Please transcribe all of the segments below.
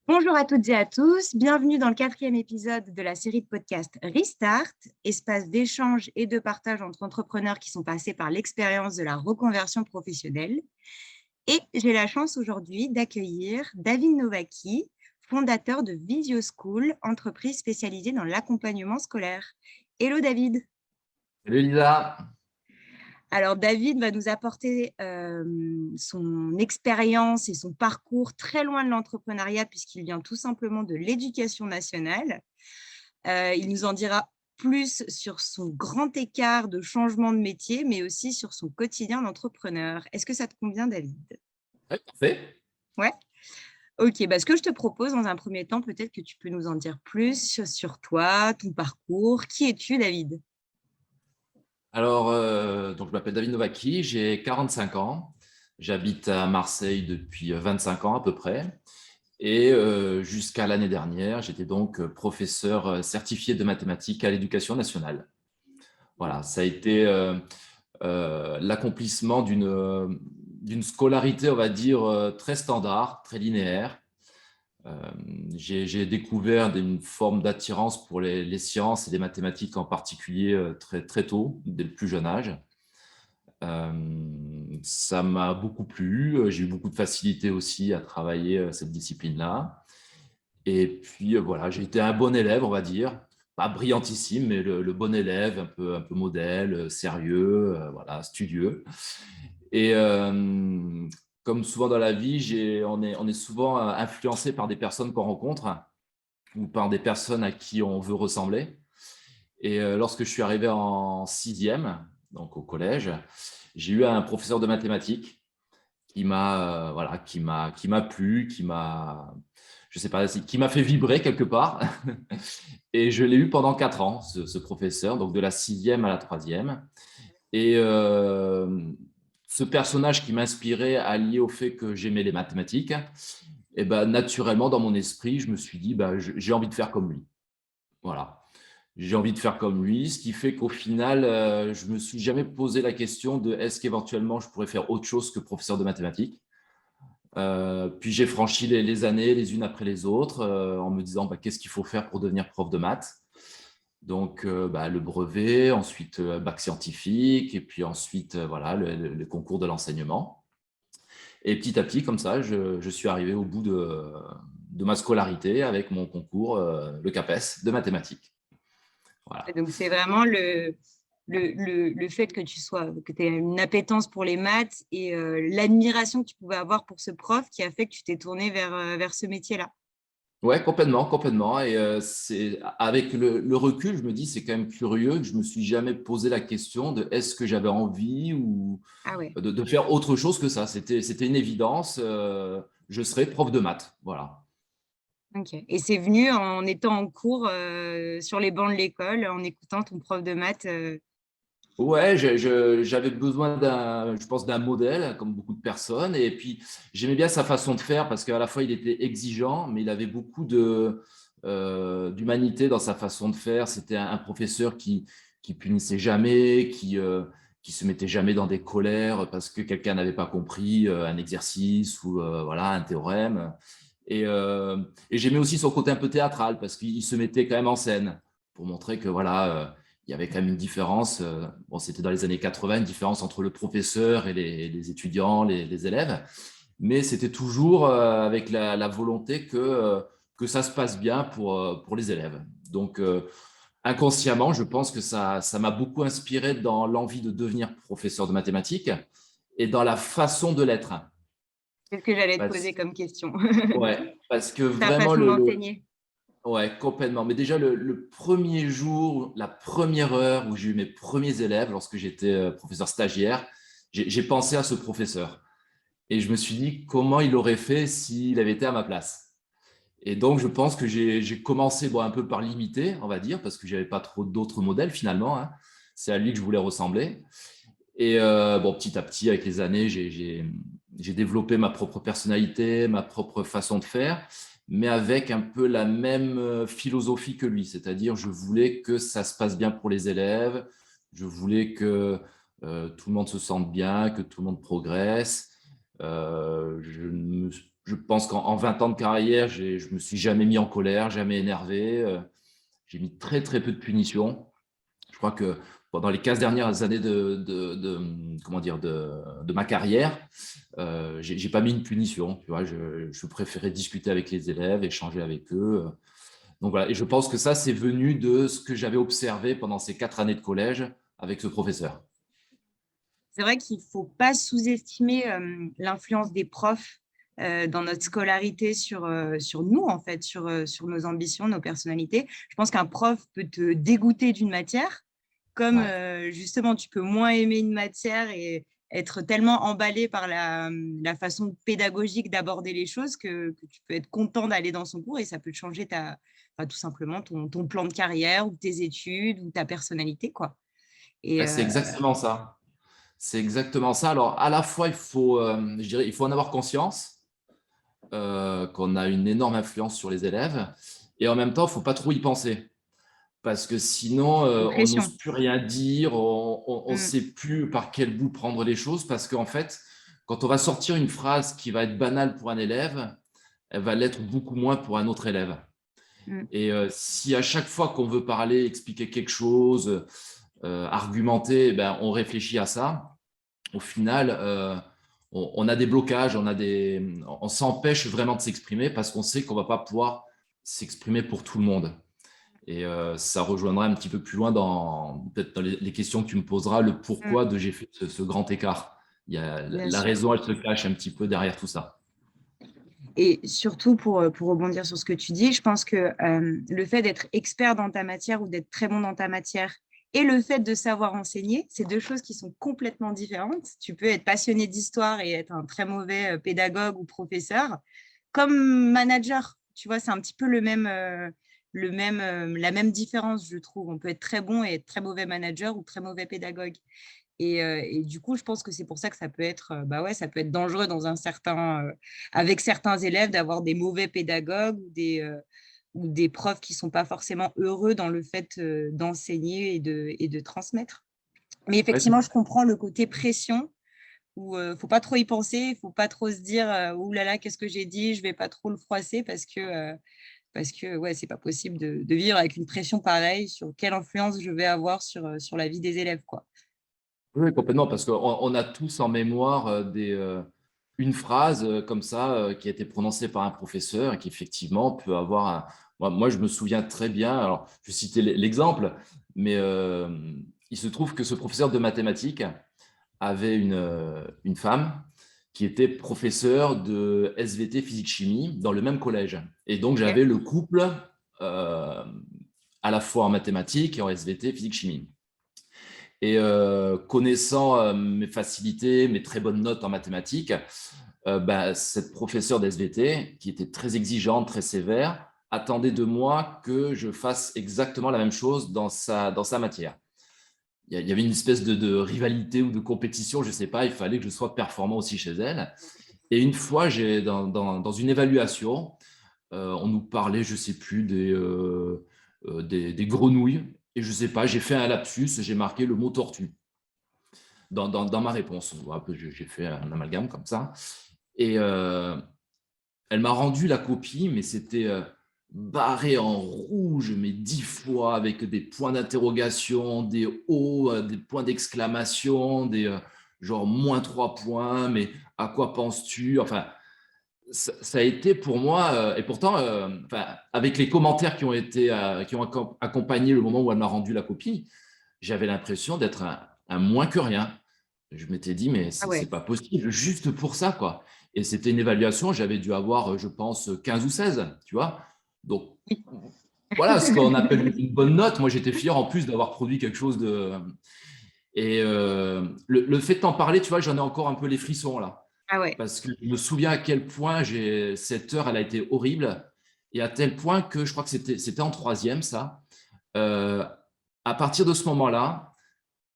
Bonjour à toutes et à tous, bienvenue dans le quatrième épisode de la série de podcasts Restart, espace d'échange et de partage entre entrepreneurs qui sont passés par l'expérience de la reconversion professionnelle. Et j'ai la chance aujourd'hui d'accueillir David Novaki, fondateur de Visio School, entreprise spécialisée dans l'accompagnement scolaire. Hello David. Salut Lisa. Alors, David va nous apporter son expérience et son parcours très loin de l'entrepreneuriat puisqu'il vient tout simplement de l'éducation nationale. Il nous en dira plus sur son grand écart de changement de métier, mais aussi sur son quotidien d'entrepreneur. Est-ce que ça te convient, David? Ouais, parfait. Ouais. Ok, ce que je te propose dans un premier temps, peut-être que tu peux nous en dire plus sur toi, ton parcours. Qui es-tu, David? Alors, donc je m'appelle David Novaki, j'ai 45 ans, j'habite à Marseille depuis 25 ans à peu près. Et jusqu'à l'année dernière, j'étais donc professeur certifié de mathématiques à l'éducation nationale. Voilà, ça a été l'accomplissement d'une scolarité, on va dire, très standard, très linéaire. Euh, j'ai découvert une forme d'attirance pour les sciences et les mathématiques en particulier très, très tôt, dès le plus jeune âge. Ça m'a beaucoup plu. J'ai eu beaucoup de facilité aussi à travailler cette discipline-là. Et puis voilà, j'ai été un bon élève, on va dire. Pas brillantissime, mais le bon élève, un peu modèle, sérieux, voilà, studieux. Et comme souvent dans la vie, on est souvent influencé par des personnes qu'on rencontre ou par des personnes à qui on veut ressembler. Et lorsque je suis arrivé en sixième, donc au collège, j'ai eu un professeur de mathématiques qui m'a voilà, qui m'a plu, je sais pas, qui m'a fait vibrer quelque part. Et je l'ai eu pendant 4 ans, ce professeur, donc de la sixième à la troisième. Et ce personnage qui m'inspirait, allié au fait que j'aimais les mathématiques, et ben, naturellement, dans mon esprit, je me suis dit, bah, j'ai envie de faire comme lui. Voilà. J'ai envie de faire comme lui, ce qui fait qu'au final, je me suis jamais posé la question de est-ce qu'éventuellement je pourrais faire autre chose que professeur de mathématiques. Puis j'ai franchi les années les unes après les autres en me disant bah, qu'est-ce qu'il faut faire pour devenir prof de maths. Donc bah, le brevet, ensuite bac scientifique, et puis ensuite voilà, le concours de l'enseignement. Et petit à petit, comme ça, je suis arrivé au bout de ma scolarité avec mon concours, le CAPES de mathématiques. Voilà. Donc, c'est vraiment le fait que que tu aies une appétence pour les maths et l'admiration que tu pouvais avoir pour ce prof qui a fait que tu t'es tourné vers ce métier-là. Ouais, complètement, complètement. Et c'est avec le recul, je me dis c'est quand même curieux que je me suis jamais posé la question de est-ce que j'avais envie ou Ah ouais, de faire autre chose que ça. C'était une évidence. Je serais prof de maths, voilà. ok. Et c'est venu en étant en cours sur les bancs de l'école, en écoutant ton prof de maths. Ouais, j'avais besoin je pense, d'un modèle, comme beaucoup de personnes. Et puis, j'aimais bien sa façon de faire parce qu'à la fois, il était exigeant, mais il avait beaucoup d'humanité dans sa façon de faire. C'était un professeur qui punissait jamais, qui se mettait jamais dans des colères parce que quelqu'un n'avait pas compris un exercice ou voilà, un théorème. Et, euh, et j'aimais aussi son côté un peu théâtral parce qu'il se mettait quand même en scène pour montrer que voilà. Il y avait quand même une différence. Bon, c'était dans les années 80, une différence entre le professeur et les étudiants, les élèves. Mais c'était toujours avec la volonté que ça se passe bien pour les élèves. Donc, inconsciemment, je pense que ça m'a beaucoup inspiré dans l'envie de devenir professeur de mathématiques et dans la façon de l'être. C'est ce que j'allais te Parce, poser comme question. ouais, parce que Ta vraiment, façon d'enseigner. ouais, complètement. Mais déjà, le premier jour, la première heure où j'ai eu mes premiers élèves, lorsque j'étais professeur stagiaire, j'ai pensé à ce professeur. Et je me suis dit comment il aurait fait s'il avait été à ma place. Et donc, je pense que j'ai commencé bon, un peu par l'imiter, on va dire, parce que je n'avais pas trop d'autres modèles finalement, hein. C'est à lui que je voulais ressembler. Et bon, petit à petit, avec les années, j'ai développé ma propre personnalité, ma propre façon de faire, mais avec un peu la même philosophie que lui. C'est-à-dire, je voulais que ça se passe bien pour les élèves, je voulais que tout le monde se sente bien, que tout le monde progresse. Je Je pense qu'en 20 ans de carrière, je ne me suis jamais mis en colère, jamais énervé. J'ai mis très, très peu de punitions. Je crois que pendant les 15 dernières années comment dire, de ma carrière, je n'ai pas mis une punition. Tu vois, je préférais discuter avec les élèves, échanger avec eux. Donc voilà, et je pense que ça, c'est venu de ce que j'avais observé pendant ces 4 années de collège avec ce professeur. C'est vrai qu'il ne faut pas sous-estimer l'influence des profs dans notre scolarité sur nous, en fait, sur nos ambitions, nos personnalités. Je pense qu'un prof peut te dégoûter d'une matière, comme Ouais. justement, tu peux moins aimer une matière et être tellement emballé par la façon pédagogique d'aborder les choses que tu peux être content d'aller dans son cours et ça peut te changer enfin, tout simplement ton plan de carrière ou tes études ou ta personnalité, quoi. Et, Ben, c'est exactement ça. C'est exactement ça. Alors, à la fois, je dirais, il faut en avoir conscience qu'on a une énorme influence sur les élèves et en même temps, il ne faut pas trop y penser. Parce que sinon, une on pression. n'ose plus rien dire, on ne Mm, sait plus par quel bout prendre les choses, parce qu'en fait, quand on va sortir une phrase qui va être banale pour un élève, elle va l'être beaucoup moins pour un autre élève. mm. Et si à chaque fois qu'on veut parler, expliquer quelque chose, argumenter, eh ben, on réfléchit à ça, au final, on a des blocages, on s'empêche vraiment de s'exprimer parce qu'on sait qu'on ne va pas pouvoir s'exprimer pour tout le monde. Et ça rejoindra un petit peu plus loin peut-être dans les questions que tu me poseras, le Mm. pourquoi de j'ai fait ce grand écart. Bien La sûr. raison, elle se cache un petit peu derrière tout ça. Et surtout, pour rebondir sur ce que tu dis, je pense que le fait d'être expert dans ta matière ou d'être très bon dans ta matière et le fait de savoir enseigner, c'est deux choses qui sont complètement différentes. Tu peux être passionné d'histoire et être un très mauvais pédagogue ou professeur. Comme manager, tu vois, c'est un petit peu la même différence, je trouve. On peut être très bon et être très mauvais manager ou très mauvais pédagogue. Et du coup, je pense que c'est pour ça que ça peut être, bah ouais, ça peut être dangereux avec certains élèves d'avoir des mauvais pédagogues ou des profs qui ne sont pas forcément heureux dans le fait d'enseigner et de transmettre. Mais Ouais, effectivement, je comprends le côté pression où il ne faut pas trop y penser, il ne faut pas trop se dire ouh là là, qu'est-ce que j'ai dit, je ne vais pas trop le froisser parce que ouais, c'est pas possible de vivre avec une pression pareille sur quelle influence je vais avoir sur la vie des élèves, quoi. oui, complètement, parce qu'on a tous en mémoire une phrase comme ça qui a été prononcée par un professeur et qui effectivement peut avoir moi, je me souviens très bien, alors je vais citer l'exemple, mais il se trouve que ce professeur de mathématiques avait une femme qui était professeure de SVT physique-chimie dans le même collège. Et donc, Ok. j'avais le couple euh, à la fois en mathématiques et en SVT physique-chimie. Et connaissant mes facilités, mes très bonnes notes en mathématiques, bah, cette professeure d'SVT, qui était très exigeante, très sévère, attendait de moi que je fasse exactement la même chose dans sa matière. Il y avait une espèce de rivalité ou de compétition, je ne sais pas, il fallait que je sois performant aussi chez elle. Et une fois, dans une évaluation, on nous parlait, je ne sais plus, des grenouilles. Et je ne sais pas, j'ai fait un lapsus, j'ai marqué le mot tortue dans ma réponse. J'ai fait un amalgame comme ça. Et elle m'a rendu la copie, mais c'était barré en rouge, mais 10 fois, avec des points d'interrogation, des hauts, des points d'exclamation, genre moins 3 points, mais à quoi penses-tu? Enfin, ça a été pour moi, et pourtant, enfin, avec les commentaires qui ont accompagné le moment où elle m'a rendu la copie, j'avais l'impression d'être un moins que rien. Je m'étais dit, mais Ah c'est ouais. pas possible, juste pour ça, quoi. Et c'était une évaluation, j'avais dû avoir, je pense, 15 ou 16, tu vois. Donc, Oui. voilà, ce qu'on appelle une bonne note. Moi, j'étais fier en plus d'avoir produit quelque chose de. Et le fait de t'en parler, tu vois, j'en ai encore un peu les frissons là. Ah ouais. Parce que je me souviens à quel point cette heure, elle a été horrible. Et à tel point que je crois que c'était en troisième, ça. Euh, à partir de ce moment-là,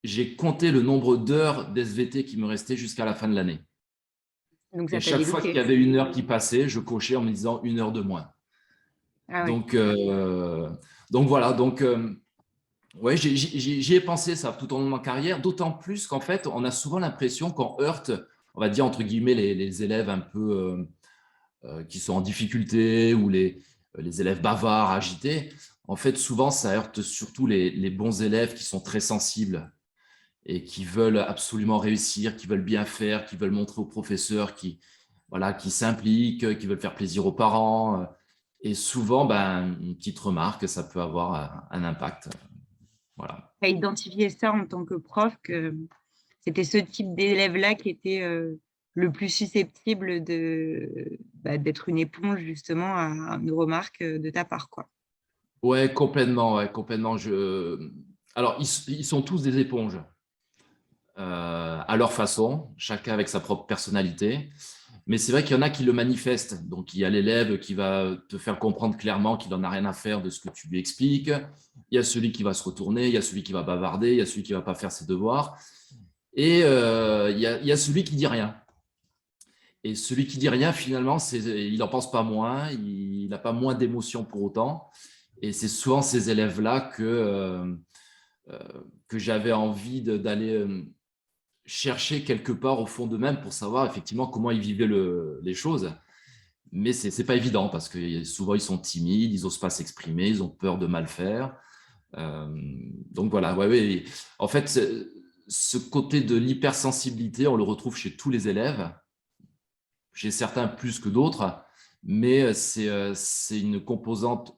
j'ai compté le nombre d'heures d'SVT qui me restait jusqu'à la fin de l'année. Donc Et ça t'a chaque fois qu'il y dégoûté. avait une heure qui passait, je cochais en me disant une heure de moins. Ah ouais. Donc, voilà. Donc, ouais, j'y ai pensé ça tout au long de ma carrière, d'autant plus qu'en fait, on a souvent l'impression qu'on heurte, on va dire entre guillemets, les élèves un peu qui sont en difficulté ou les élèves bavards, agités, en fait, souvent, ça heurte surtout les bons élèves qui sont très sensibles et qui veulent absolument réussir, qui veulent bien faire, qui veulent montrer aux professeurs, voilà, qui s'impliquent, qui veulent faire plaisir aux parents. Et souvent, une petite remarque, ça peut avoir un impact. Voilà. Tu as identifié ça en tant que prof, que c'était ce type d'élève-là qui était le plus susceptible d'être une éponge justement à une remarque de ta part, quoi. Ouais, complètement, ouais, complètement. Alors, ils sont tous des éponges à leur façon, chacun avec sa propre personnalité. Mais c'est vrai qu'il y en a qui le manifestent. Donc, il y a l'élève qui va te faire comprendre clairement qu'il n'en a rien à faire de ce que tu lui expliques. Il y a celui qui va se retourner, il y a celui qui va bavarder, il y a celui qui ne va pas faire ses devoirs. Et il y a celui qui dit rien. Et celui qui dit rien, finalement, il n'en pense pas moins, il n'a pas moins d'émotion pour autant. Et c'est souvent ces élèves-là que j'avais envie d'aller chercher quelque part au fond d'eux-mêmes pour savoir effectivement comment ils vivaient les choses. Mais ce n'est pas évident parce que souvent ils sont timides, ils n'osent pas s'exprimer, ils ont peur de mal faire. Donc voilà, ouais, ouais. En fait, ce côté de l'hypersensibilité, on le retrouve chez tous les élèves, chez certains plus que d'autres, mais c'est une composante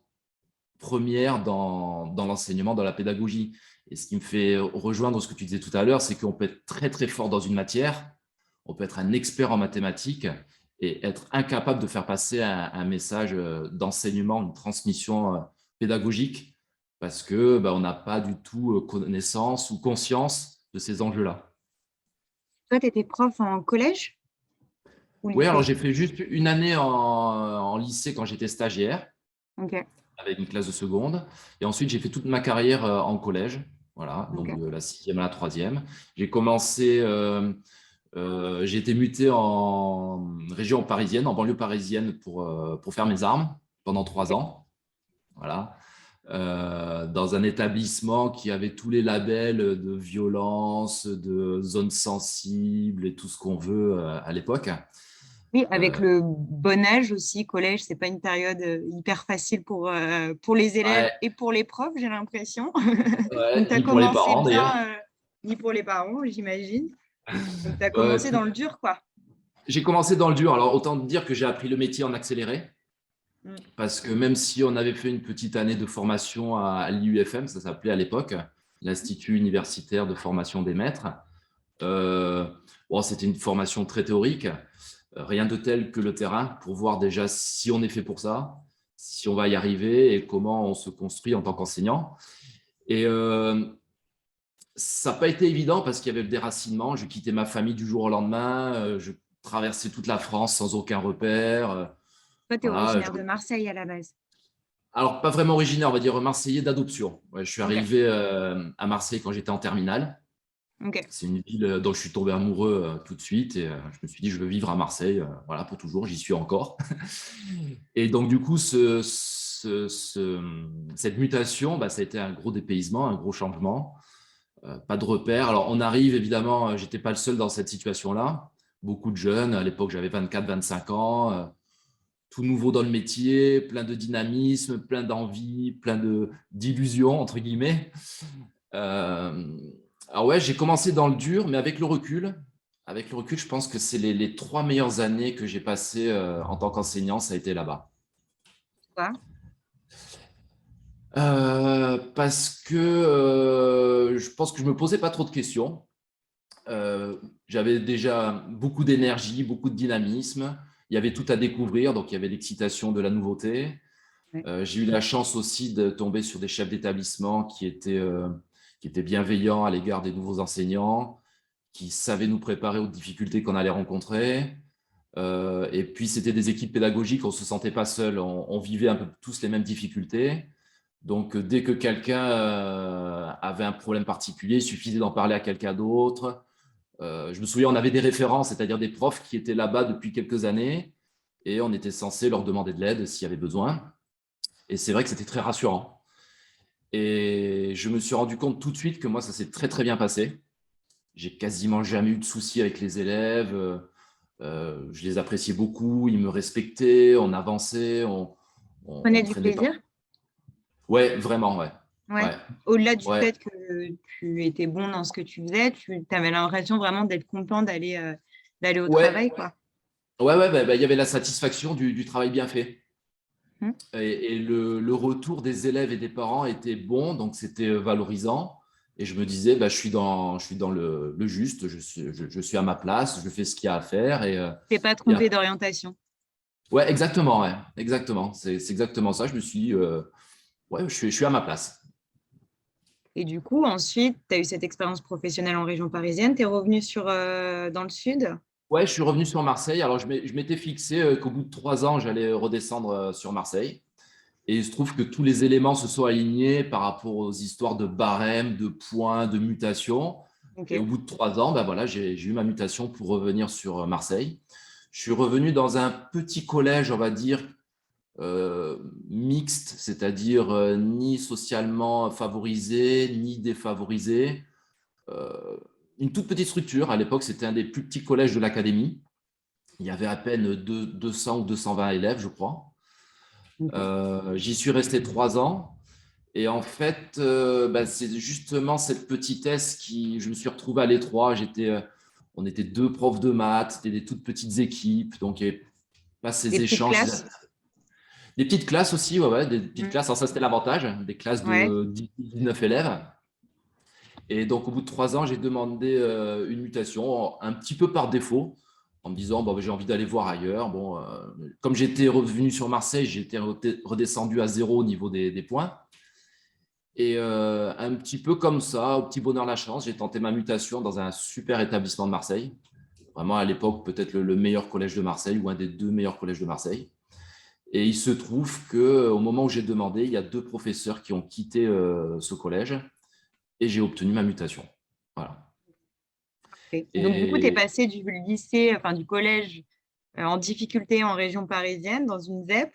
première dans l'enseignement, dans la pédagogie. Et ce qui me fait rejoindre ce que tu disais tout à l'heure, c'est qu'on peut être très, très fort dans une matière, on peut être un expert en mathématiques et être incapable de faire passer un message d'enseignement, une transmission pédagogique, parce que on n'a pas du tout connaissance ou conscience de ces enjeux-là. Toi, tu étais prof en collège ou Oui, alors lycée? j'ai fait juste une année en lycée quand j'étais stagiaire, Ok, avec une classe de seconde. Et ensuite, j'ai fait toute ma carrière en collège, voilà, donc ok. de la sixième à la troisième. J'ai commencé, j'ai été muté en région parisienne, en banlieue parisienne pour faire mes armes pendant 3 ans, voilà. Dans un établissement qui avait tous les labels de violence, de zones sensibles et tout ce qu'on veut à l'époque. Oui, avec Euh, le bon âge aussi, collège, c'est pas une période hyper facile pour les élèves ouais, et pour les profs, j'ai l'impression. Donc, ouais, tu as ni pour les commencé parents d'ailleurs. bien, ni pour les parents, j'imagine. Donc, tu as Euh, commencé tout- dans le dur, quoi. J'ai commencé dans le dur. Alors, autant dire que j'ai appris le métier en accéléré, Mm. parce que même si on avait fait une petite année de formation à l'IUFM, ça s'appelait à l'époque, l'Institut universitaire de formation des maîtres, euh, bon, c'était une formation très théorique, rien de tel que le terrain pour voir déjà si on est fait pour ça, si on va y arriver et comment on se construit en tant qu'enseignant. Et ça n'a pas été évident parce qu'il y avait le déracinement. Je quittais ma famille du jour au lendemain. Je traversais toute la France sans aucun repère. Toi, tu es Voilà. originaire de Marseille à la base. Alors, pas vraiment originaire, on va dire marseillais d'adoption. Ouais, je suis Ok, arrivé à Marseille quand j'étais en terminale. ok. C'est une ville dont je suis tombé amoureux tout de suite et je me suis dit, je veux vivre à Marseille, voilà, pour toujours. J'y suis encore. Et donc, du coup, cette mutation, ça a été un gros dépaysement, un gros changement. Pas de repères. Alors, on arrive, évidemment, je n'étais pas le seul dans cette situation-là. Beaucoup de jeunes, à l'époque, j'avais 24-25 ans, tout nouveau dans le métier, plein de dynamisme, plein d'envie, plein d'illusions, entre guillemets. Euh, alors ouais, j'ai commencé dans le dur, mais avec le recul, je pense que c'est les 3 meilleures années que j'ai passées en tant qu'enseignant, ça a été là-bas. Quoi? Parce que je pense que je me posais pas trop de questions. J'avais déjà beaucoup d'énergie, beaucoup de dynamisme. Il y avait tout à découvrir, donc il y avait l'excitation de la nouveauté. Ouais. J'ai eu la chance aussi de tomber sur des chefs d'établissement qui étaient bienveillants à l'égard des nouveaux enseignants, qui savaient nous préparer aux difficultés qu'on allait rencontrer. Et puis, c'était des équipes pédagogiques, on ne se sentait pas seul, on vivait un peu tous les mêmes difficultés. Donc, dès que quelqu'un avait un problème particulier, il suffisait d'en parler à quelqu'un d'autre. Je me souviens, on avait des référents, c'est-à-dire des profs qui étaient là-bas depuis quelques années et on était censé leur demander de l'aide s'il y avait besoin. Et c'est vrai que c'était très rassurant. Et je me suis rendu compte tout de suite que moi, ça s'est très, très bien passé. J'ai quasiment jamais eu de soucis avec les élèves. Je les appréciais beaucoup, ils me respectaient, on avançait, on Prenais du traînait pas. plaisir? Ouais, vraiment, ouais. Ouais. Ouais, Au-delà du ouais. fait que tu étais bon dans ce que tu faisais, tu avais l'impression vraiment d'être content d'aller au Ouais, travail, quoi. ouais, ouais, il y avait la satisfaction du travail bien fait. Hmm. Et le retour des élèves et des parents était bon, donc c'était valorisant. Et je me disais, je suis dans le juste, je suis à ma place, je fais ce qu'il y a à faire. T'es pas Et trompé d'orientation. ouais, exactement, ouais, exactement. C'est exactement ça. Je me suis dit, ouais, je suis à ma place. Et du coup, ensuite, tu as eu cette expérience professionnelle en région parisienne. Tu es revenu dans le sud. Ouais, je suis revenu sur Marseille. Alors, je m'étais fixé qu'au bout de 3 ans, j'allais redescendre sur Marseille. Et il se trouve que tous les éléments se sont alignés par rapport aux histoires de barème, de points, de mutation. Ok. Et au bout de 3 ans, ben voilà, j'ai eu ma mutation pour revenir sur Marseille. Je suis revenu dans un petit collège, on va dire, mixte, c'est-à-dire ni socialement favorisé, ni défavorisé. Euh, une toute petite structure. À l'époque, c'était un des plus petits collèges de l'académie. Il y avait à peine 200 ou 220 élèves, je crois. Ok. J'y suis resté 3 ans. Et en fait, c'est justement cette petitesse qui, je me suis retrouvé à l'étroit. On était deux profs de maths, c'était des toutes petites équipes, donc il n'y avait pas Des ces petites échanges. classes. Des petites classes aussi, ouais, ouais, des petites Hmm. classes. Alors ça, c'était l'avantage, des classes Ouais. de 19 élèves. Et donc, au bout de 3 ans, j'ai demandé une mutation, un petit peu par défaut, en me disant, bon, j'ai envie d'aller voir ailleurs. Bon, comme j'étais revenu sur Marseille, j'étais redescendu à zéro au niveau des points. Et un petit peu comme ça, au petit bonheur la chance, j'ai tenté ma mutation dans un super établissement de Marseille. Vraiment à l'époque, peut-être le meilleur collège de Marseille ou un des deux meilleurs collèges de Marseille. Et il se trouve qu'au moment où j'ai demandé, il y a deux professeurs qui ont quitté ce collège et j'ai obtenu ma mutation. Voilà. Et donc, du coup, tu es Et passé du lycée, enfin du collège en difficulté en région parisienne, dans une ZEP,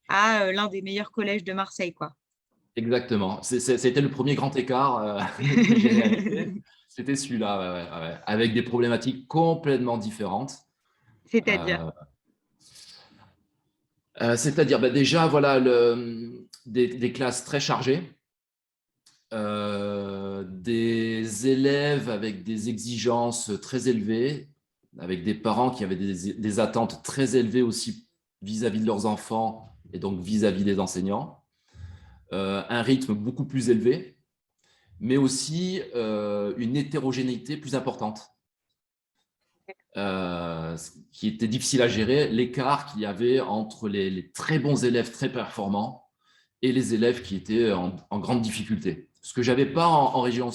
à l'un des meilleurs collèges de Marseille, quoi. exactement. C'était le premier grand écart que j'ai réalisé. C'était celui-là, ouais, ouais, ouais, avec des problématiques complètement différentes. C'est-à-dire, Euh, C'est-à-dire, déjà, voilà, des classes très chargées, des élèves avec des exigences très élevées, avec des parents qui avaient des attentes très élevées aussi vis-à-vis de leurs enfants et donc vis-à-vis des enseignants, un rythme beaucoup plus élevé, mais aussi une hétérogénéité plus importante, qui était difficile à gérer, l'écart qu'il y avait entre les très bons élèves très performants et les élèves qui étaient en grande difficulté. Ce que j'avais pas en région,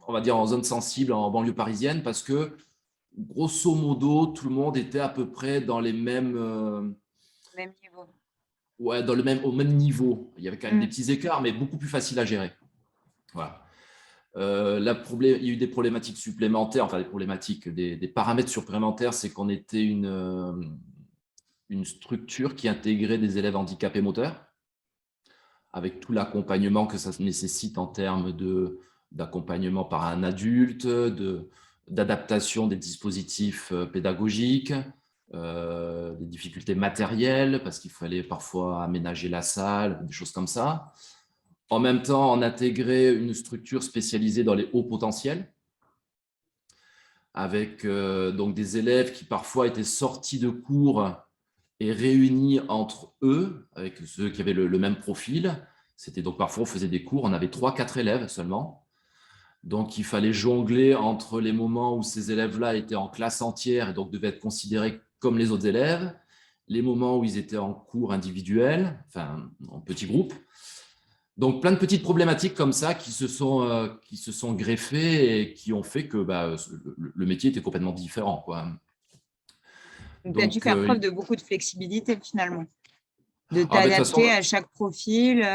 on va dire en zone sensible, en banlieue parisienne, parce que grosso modo, tout le monde était à peu près dans les mêmes, même niveau. ouais, au même niveau. Il y avait quand même des Hmm. petits écarts, mais beaucoup plus facile à gérer. Voilà. Il y a eu des problématiques supplémentaires, enfin des problématiques, des paramètres supplémentaires, c'est qu'on était une structure qui intégrait des élèves handicapés moteurs, avec tout l'accompagnement que ça nécessite en termes d'accompagnement par un adulte, d'adaptation des dispositifs pédagogiques, des difficultés matérielles, parce qu'il fallait parfois aménager la salle, des choses comme ça. En même temps, on intégrait une structure spécialisée dans les hauts potentiels, avec donc des élèves qui parfois étaient sortis de cours et réunis entre eux, avec ceux qui avaient le même profil. C'était donc parfois, on faisait des cours, on avait 3, 4 élèves seulement. Donc, il fallait jongler entre les moments où ces élèves-là étaient en classe entière et donc devaient être considérés comme les autres élèves, les moments où ils étaient en cours individuel, enfin en petits groupes. Donc, plein de petites problématiques comme ça qui se sont greffées et qui ont fait que le métier était complètement différent, quoi. Donc, tu as dû Donc, faire preuve de beaucoup de flexibilité finalement, de de toute façon, t'adapter à chaque profil.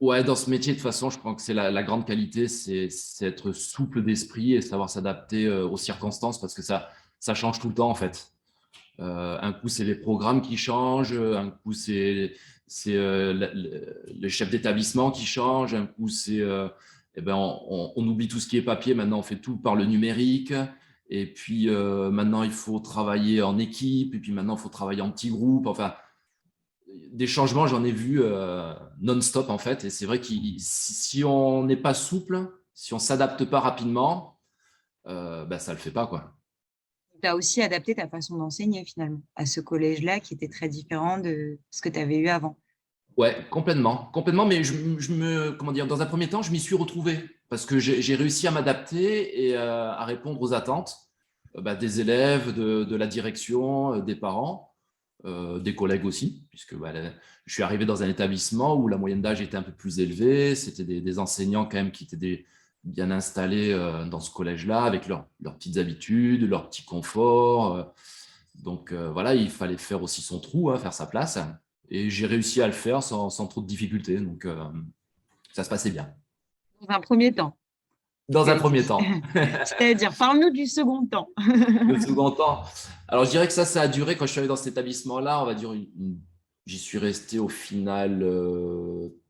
ouais, dans ce métier, de toute façon, je crois que c'est la grande qualité, c'est être souple d'esprit et savoir s'adapter aux circonstances parce que ça change tout le temps, en fait. Un coup, c'est les programmes qui changent, un coup, c'est les chefs d'établissement qui changent, un coup, on oublie tout ce qui est papier, maintenant, on fait tout par le numérique. Et puis maintenant, il faut travailler en équipe. Et puis maintenant, il faut travailler en petits groupes. Enfin, des changements, j'en ai vu non-stop en fait. Et c'est vrai que si on n'est pas souple, si on ne s'adapte pas rapidement, ça ne le fait pas, quoi. Tu as aussi adapté ta façon d'enseigner finalement à ce collège-là qui était très différent de ce que tu avais eu avant. Ouais, complètement, complètement. Mais comment dire, dans un premier temps, je m'y suis retrouvé parce que j'ai réussi à m'adapter et à répondre aux attentes des élèves, de la direction, des parents, des collègues aussi, puisque je suis arrivé dans un établissement où la moyenne d'âge était un peu plus élevée. C'était des enseignants quand même qui étaient bien installés dans ce collège-là, avec leurs petites habitudes, leurs petits conforts. Donc voilà, il fallait faire aussi son trou, hein, faire sa place. Et j'ai réussi à le faire sans trop de difficultés. Donc ça se passait bien. Dans un premier temps, Dans tu un as premier dit. temps. C'est-à-dire, parle-nous du second temps. Le second temps. Alors, je dirais que ça a duré quand je suis arrivé dans cet établissement-là. On va dire, j'y suis resté au final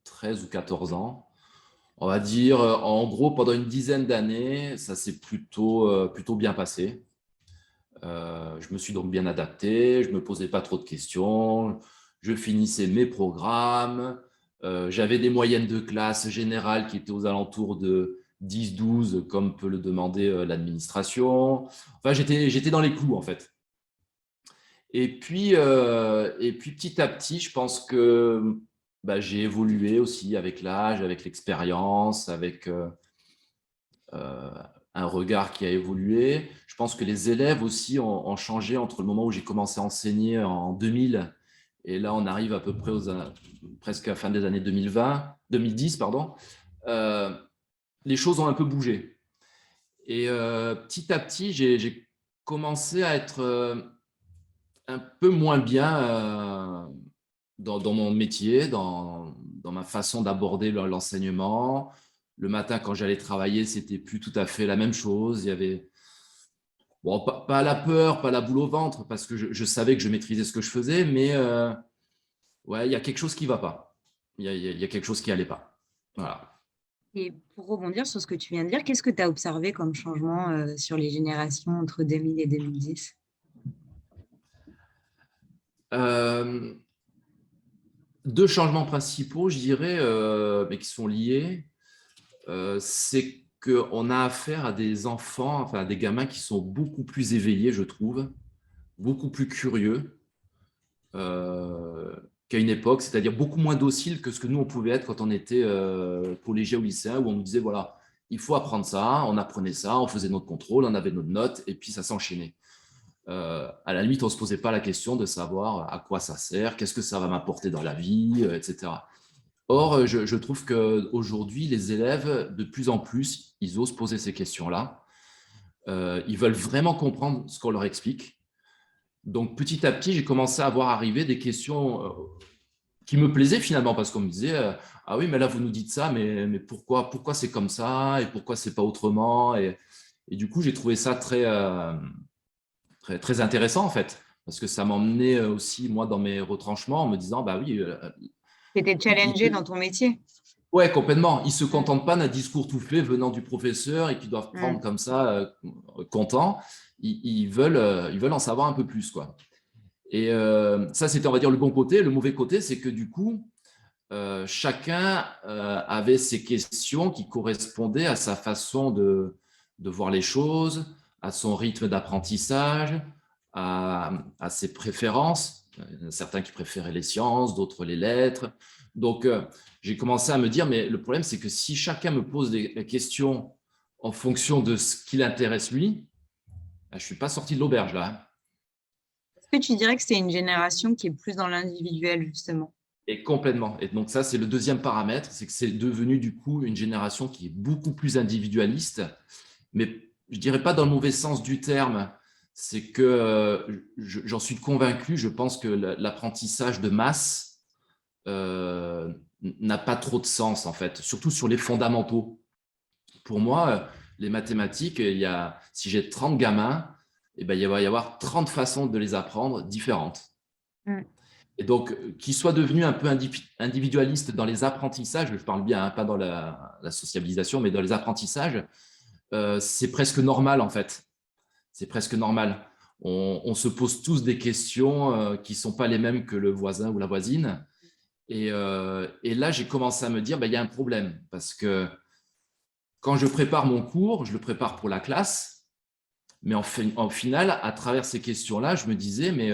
13 ou 14 ans. On va dire, en gros, pendant une dizaine d'années, ça s'est plutôt bien passé. Je me suis donc bien adapté. Je ne me posais pas trop de questions. Je finissais mes programmes. J'avais des moyennes de classe générales qui étaient aux alentours de 10-12, comme peut le demander l'administration. Enfin, j'étais dans les clous, en fait. Et puis, petit à petit, je pense que j'ai évolué aussi avec l'âge, avec l'expérience, avec euh, un regard qui a évolué. Je pense que les élèves aussi ont changé entre le moment où j'ai commencé à enseigner en 2000 et là, on arrive à peu près presque à la fin des années 2010, pardon. Euh, les choses ont un peu bougé. Et petit à petit, j'ai commencé à être un peu moins bien dans mon métier, dans ma façon d'aborder l'enseignement. Le matin, quand j'allais travailler, c'était plus tout à fait la même chose. Il y avait, bon, pas la peur, pas la boule au ventre, parce que je savais que je maîtrisais ce que je faisais, mais ouais, il y a quelque chose qui ne va pas. Il y a quelque chose qui n'allait pas. Voilà. Et pour rebondir sur ce que tu viens de dire, qu'est-ce que tu as observé comme changement sur les générations entre 2000 et 2010? Euh, Deux changements principaux, je dirais, mais qui sont liés. C'est qu'on a affaire à des enfants, enfin à des gamins qui sont beaucoup plus éveillés, je trouve, beaucoup plus curieux qu'à une époque, c'est-à-dire beaucoup moins dociles que ce que nous, on pouvait être quand on était collégien ou lycéen, où on nous disait, voilà, il faut apprendre ça, on apprenait ça, on faisait notre contrôle, on avait notre note, et puis ça s'enchaînait. À la limite, on ne se posait pas la question de savoir à quoi ça sert, qu'est-ce que ça va m'apporter dans la vie, etc. Or, je trouve qu'aujourd'hui, les élèves, de plus en plus, ils osent poser ces questions-là. Ils veulent vraiment comprendre ce qu'on leur explique. Donc, petit à petit, j'ai commencé à voir arriver des questions qui me plaisaient finalement, parce qu'on me disait ah oui, mais là, vous nous dites ça, mais pourquoi c'est comme ça et pourquoi c'est pas autrement et du coup, j'ai trouvé ça très, très intéressant en fait, parce que ça m'emmenait aussi, moi, dans mes retranchements en me disant bah oui, Tu étais challengé dans ton métier. ouais, complètement. Ils ne se contentent pas d'un discours tout fait venant du professeur et qu'ils doivent prendre comme ça, content. Ils veulent en savoir un peu plus, quoi. Et ça, c'était, on va dire, le bon côté. Le mauvais côté, c'est que du coup, chacun avait ses questions qui correspondaient à sa façon de voir les choses, à son rythme d'apprentissage, à ses préférences. Certains qui préféraient les sciences, d'autres les lettres. Donc, j'ai commencé à me dire, mais le problème, c'est que si chacun me pose des questions en fonction de ce qui l'intéresse lui, je ne suis pas sorti de l'auberge là, hein. Est-ce que tu dirais que c'est une génération qui est plus dans l'individuel, justement? Et complètement. Et donc ça, c'est le deuxième paramètre, c'est que c'est devenu du coup une génération qui est beaucoup plus individualiste, mais je dirais pas dans le mauvais sens du terme. C'est que j'en suis convaincu, je pense que l'apprentissage de masse n'a pas trop de sens en fait, surtout sur les fondamentaux. Pour moi, les mathématiques, si j'ai 30 gamins, eh ben, il va y avoir 30 façons de les apprendre différentes. Mm. Et donc, qu'ils soient devenus un peu individualistes dans les apprentissages, je parle bien, hein, pas dans la sociabilisation, mais dans les apprentissages, c'est presque normal en fait. C'est presque normal. On se pose tous des questions qui ne sont pas les mêmes que le voisin ou la voisine. Et là, j'ai commencé à me dire, il y a un problème. Parce que quand je prépare mon cours, je le prépare pour la classe. Mais en final, à travers ces questions-là, je me disais, mais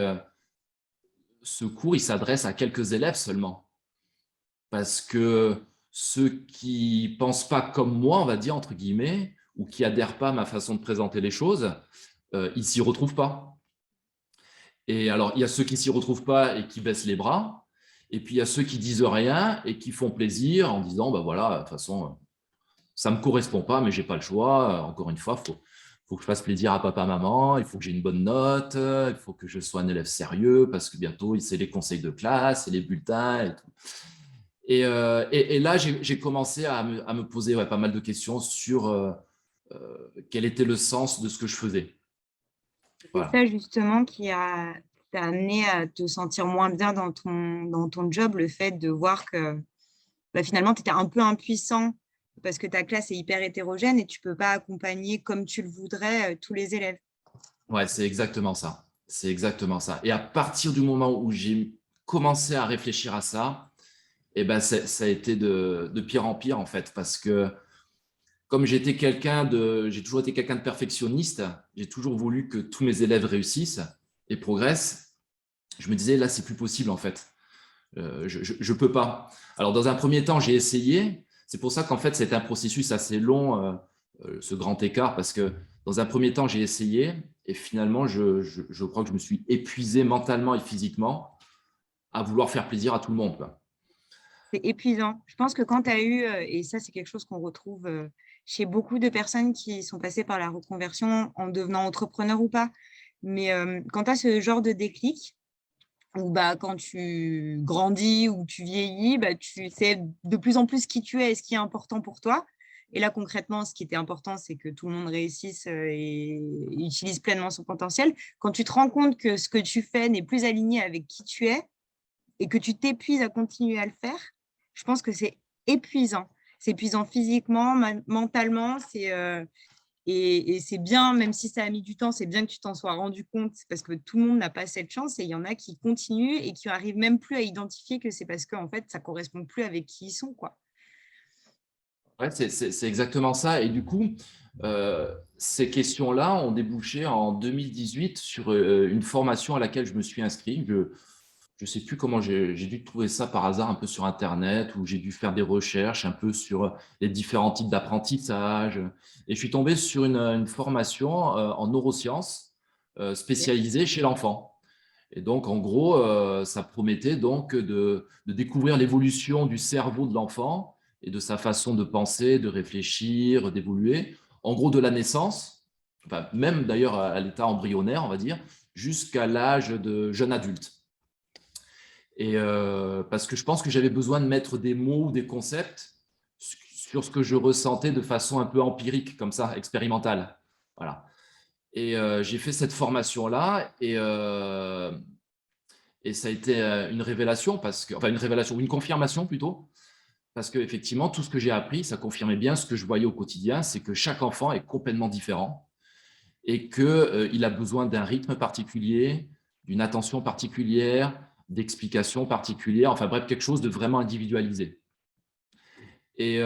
ce cours, il s'adresse à quelques élèves seulement. Parce que ceux qui ne pensent pas comme moi, on va dire, entre guillemets, ou qui n'adhèrent pas à ma façon de présenter les choses, ils ne s'y retrouvent pas. Et alors, il y a ceux qui ne s'y retrouvent pas et qui baissent les bras. Et puis, il y a ceux qui disent rien et qui font plaisir en disant, voilà, de toute façon, ça ne me correspond pas, mais je n'ai pas le choix. Encore une fois, faut que je fasse plaisir à papa, maman, il faut que j'ai une bonne note, il faut que je sois un élève sérieux parce que bientôt, c'est les conseils de classe et les bulletins et tout. Et là, j'ai commencé à me poser pas mal de questions sur quel était le sens de ce que je faisais. C'est Voilà. ça justement qui t'a amené à te sentir moins bien dans ton job, le fait de voir que finalement, tu étais un peu impuissant parce que ta classe est hyper hétérogène et tu ne peux pas accompagner comme tu le voudrais tous les élèves. Ouais, c'est exactement ça. C'est exactement ça. Et à partir du moment où j'ai commencé à réfléchir à ça, ça a été de pire en pire, en fait, parce que comme j'ai toujours été quelqu'un de perfectionniste, j'ai toujours voulu que tous mes élèves réussissent et progressent. Je me disais, là, c'est plus possible, en fait. Je peux pas. Alors, dans un premier temps, j'ai essayé. C'est pour ça qu'en fait, c'est un processus assez long, ce grand écart, parce que dans un premier temps, j'ai essayé et finalement, je crois que je me suis épuisé mentalement et physiquement à vouloir faire plaisir à tout le monde, quoi. C'est épuisant. Je pense que quand tu as eu, et ça, c'est quelque chose qu'on retrouve chez beaucoup de personnes qui sont passées par la reconversion en devenant entrepreneur ou pas, mais quand tu as ce genre de déclic, ou quand tu grandis ou tu vieillis, tu sais de plus en plus qui tu es et ce qui est important pour toi. Et là, concrètement, ce qui était important, c'est que tout le monde réussisse et utilise pleinement son potentiel. Quand tu te rends compte que ce que tu fais n'est plus aligné avec qui tu es et que tu t'épuises à continuer à le faire, je pense que c'est épuisant. C'est épuisant physiquement, mentalement, et c'est bien, même si ça a mis du temps, c'est bien que tu t'en sois rendu compte parce que tout le monde n'a pas cette chance et il y en a qui continuent et qui n'arrivent même plus à identifier que c'est parce que en fait, ça ne correspond plus avec qui ils sont, quoi. Ouais, c'est exactement ça. Et du coup, ces questions-là ont débouché en 2018 sur une formation à laquelle je me suis inscrit. Je ne sais plus comment j'ai dû trouver ça par hasard un peu sur Internet, où j'ai dû faire des recherches un peu sur les différents types d'apprentissage. Et je suis tombé sur une formation en neurosciences spécialisée chez l'enfant. Et donc, en gros, ça promettait donc de découvrir l'évolution du cerveau de l'enfant et de sa façon de penser, de réfléchir, d'évoluer, en gros de la naissance, enfin, même d'ailleurs à l'état embryonnaire, on va dire, jusqu'à l'âge de jeune adulte. Et parce que je pense que j'avais besoin de mettre des mots ou des concepts sur ce que je ressentais de façon un peu empirique, comme ça, expérimentale. Voilà. Et j'ai fait cette formation-là et ça a été une révélation, enfin une révélation, une confirmation plutôt, parce qu'effectivement, tout ce que j'ai appris, ça confirmait bien ce que je voyais au quotidien, c'est que chaque enfant est complètement différent et qu'il a besoin d'un rythme particulier, d'une attention particulière, d'explications particulières, enfin bref, quelque chose de vraiment individualisé. Et, et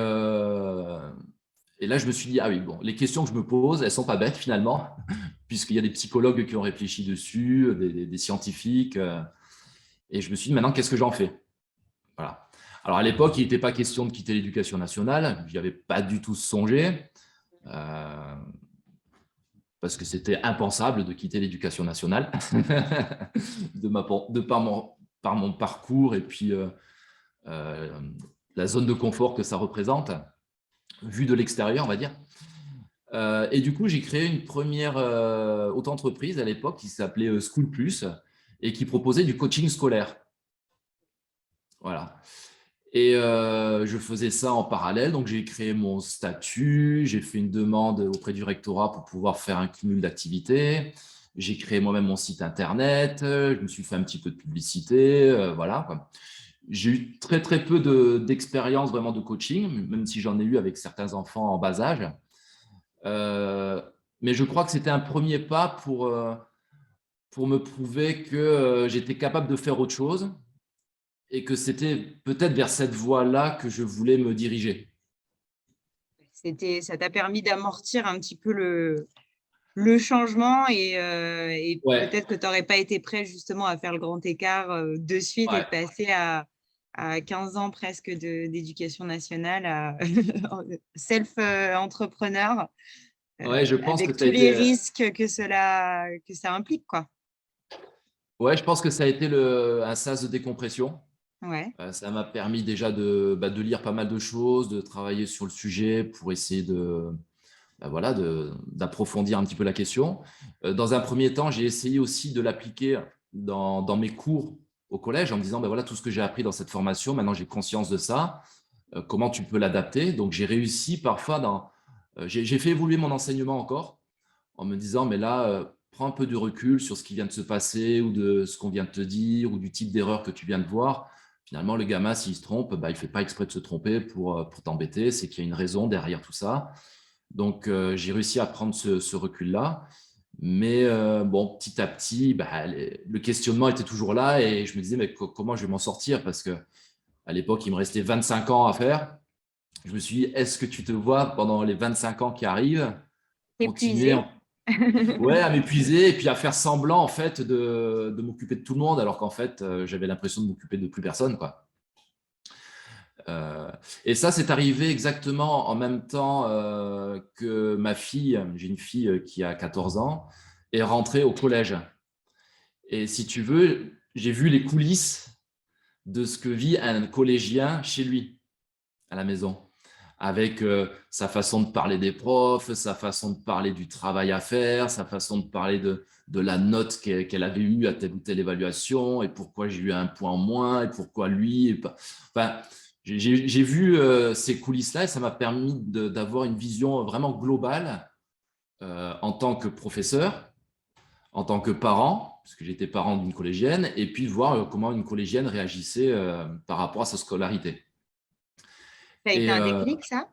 là, je me suis dit, ah oui, bon, les questions que je me pose, elles ne sont pas bêtes finalement, puisqu'il y a des psychologues qui ont réfléchi dessus, des scientifiques. Et je me suis dit, maintenant, qu'est-ce que j'en fais? Voilà. Alors, à l'époque, il n'était pas question de quitter l'éducation nationale. Je n'y avais pas du tout songé, parce que c'était impensable de quitter l'éducation nationale par mon parcours et puis la zone de confort que ça représente, vue de l'extérieur, on va dire. Et du coup, j'ai créé une première auto-entreprise à l'époque qui s'appelait School Plus et qui proposait du coaching scolaire. Voilà. Et je faisais ça en parallèle. Donc, j'ai créé mon statut, j'ai fait une demande auprès du rectorat pour pouvoir faire un cumul d'activités. J'ai créé moi-même mon site internet, je me suis fait un petit peu de publicité, voilà, quoi. J'ai eu très, très peu d'expérience vraiment de coaching, même si j'en ai eu avec certains enfants en bas âge. mais je crois que c'était un premier pas pour me prouver que j'étais capable de faire autre chose et que c'était peut-être vers cette voie-là que je voulais me diriger. Ça t'a permis d'amortir un petit peu le changement et Ouais, peut-être que tu n'aurais pas été prêt justement à faire le grand écart de suite et ouais, de passer à 15 ans presque d'éducation nationale à self-entrepreneur ouais, je pense que avec ça a tous les été, risques que ça implique, quoi. ouais, je pense que ça a été un sas de décompression. Ouais. Ça m'a permis déjà de lire pas mal de choses, de travailler sur le sujet pour essayer voilà, d'approfondir un petit peu la question. Dans un premier temps, j'ai essayé aussi de l'appliquer dans mes cours au collège en me disant, voilà, tout ce que j'ai appris dans cette formation, maintenant j'ai conscience de ça, comment tu peux l'adapter. Donc, j'ai réussi parfois j'ai fait évoluer mon enseignement encore en me disant, mais là, prends un peu de recul sur ce qui vient de se passer ou de ce qu'on vient de te dire ou du type d'erreur que tu viens de voir. Finalement, le gamin, s'il se trompe, il ne fait pas exprès de se tromper pour t'embêter, c'est qu'il y a une raison derrière tout ça. Donc, j'ai réussi à prendre ce recul-là. Mais bon, petit à petit, le questionnement était toujours là et je me disais, mais comment je vais m'en sortir? Parce qu'à l'époque, il me restait 25 ans à faire. Je me suis dit, est-ce que tu te vois pendant les 25 ans qui arrivent continuer Épuisé. ouais, à m'épuiser et puis à faire semblant en fait de m'occuper de tout le monde alors qu'en fait, j'avais l'impression de m'occuper de plus personne, quoi. Et ça, c'est arrivé exactement en même temps que ma fille, j'ai une fille qui a 14 ans, est rentrée au collège. Et si tu veux, j'ai vu les coulisses de ce que vit un collégien chez lui, à la maison, avec sa façon de parler des profs, sa façon de parler du travail à faire, sa façon de parler de la note qu'elle avait eue à telle ou telle évaluation, et pourquoi j'ai eu un point en moins, et pourquoi lui. Enfin, j'ai vu ces coulisses-là, et ça m'a permis d'avoir une vision vraiment globale en tant que professeur, en tant que parent, parce que j'étais parent d'une collégienne, et puis voir comment une collégienne réagissait par rapport à sa scolarité. Ça a été Et un déclic, ça?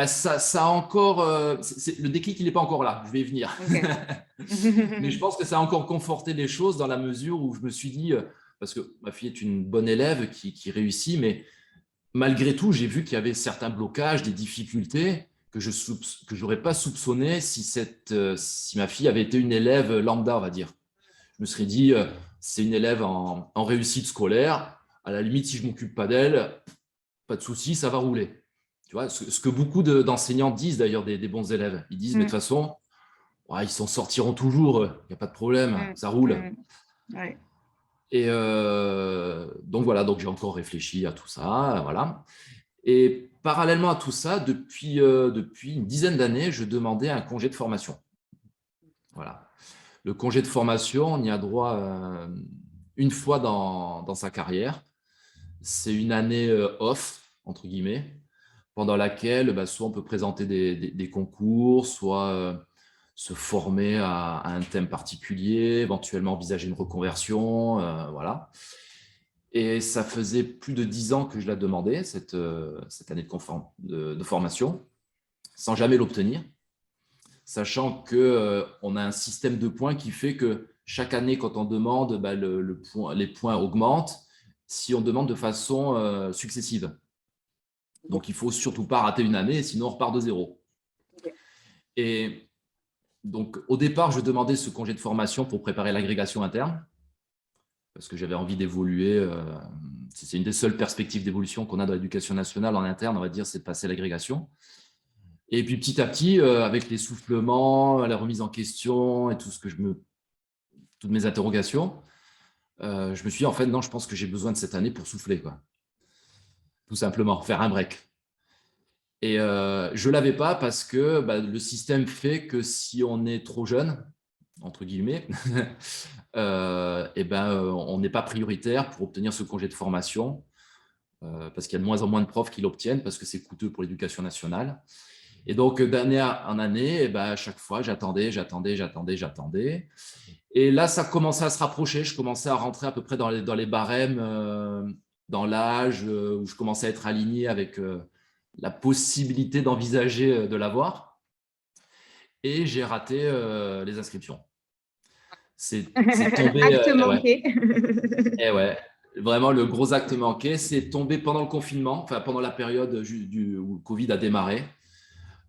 ça a encore. Le déclic, il n'est pas encore là. Je vais y venir. Ok. Mais je pense que ça a encore conforté les choses dans la mesure où je me suis dit, parce que ma fille est une bonne élève qui réussit, mais malgré tout, j'ai vu qu'il y avait certains blocages, des difficultés que je n'aurais pas soupçonné si ma fille avait été une élève lambda, on va dire. Je me serais dit, c'est une élève en réussite scolaire. À la limite, si je ne m'occupe pas d'elle, pas de souci, ça va rouler. Tu vois, ce que beaucoup d'enseignants disent d'ailleurs des bons élèves. Ils disent, mais de toute façon, ouais, ils s'en sortiront toujours, il n'y a pas de problème, ça roule. Ouais. Et donc voilà, donc j'ai encore réfléchi à tout ça, voilà. Et parallèlement à tout ça, depuis une dizaine d'années, je demandais un congé de formation. Voilà. Le congé de formation, on y a droit une fois dans sa carrière. C'est une année off, entre guillemets, pendant laquelle soit on peut présenter des concours, soit se former à un thème particulier, éventuellement envisager une reconversion, voilà. Et ça faisait plus de 10 ans que je la demandais, cette année de formation, sans jamais l'obtenir, sachant qu'on a un système de points qui fait que chaque année, quand on demande, les points augmentent si on demande de façon successive. Donc, il ne faut surtout pas rater une année, sinon on repart de zéro. Ok. Et donc, au départ, je demandais ce congé de formation pour préparer l'agrégation interne, parce que j'avais envie d'évoluer. C'est une des seules perspectives d'évolution qu'on a dans l'éducation nationale en interne, on va dire, c'est de passer à l'agrégation. Et puis, petit à petit, avec l'essoufflement, la remise en question et toutes mes interrogations, je me suis dit, en fait, non, je pense que j'ai besoin de cette année pour souffler, quoi. Tout simplement, faire un break. Et je ne l'avais pas parce que le système fait que si on est trop jeune, entre guillemets, on n'est pas prioritaire pour obtenir ce congé de formation parce qu'il y a de moins en moins de profs qui l'obtiennent parce que c'est coûteux pour l'éducation nationale. Et donc, d'année en année, à chaque fois, j'attendais. Et là, ça commençait à se rapprocher. Je commençais à rentrer à peu près dans les barèmes, dans l'âge où je commençais à être aligné avec la possibilité d'envisager de l'avoir. et j'ai raté les inscriptions. C'est tombé, Acte ouais, manqué. et ouais, vraiment le gros acte manqué, c'est tombé pendant le confinement, enfin pendant la période où le Covid a démarré.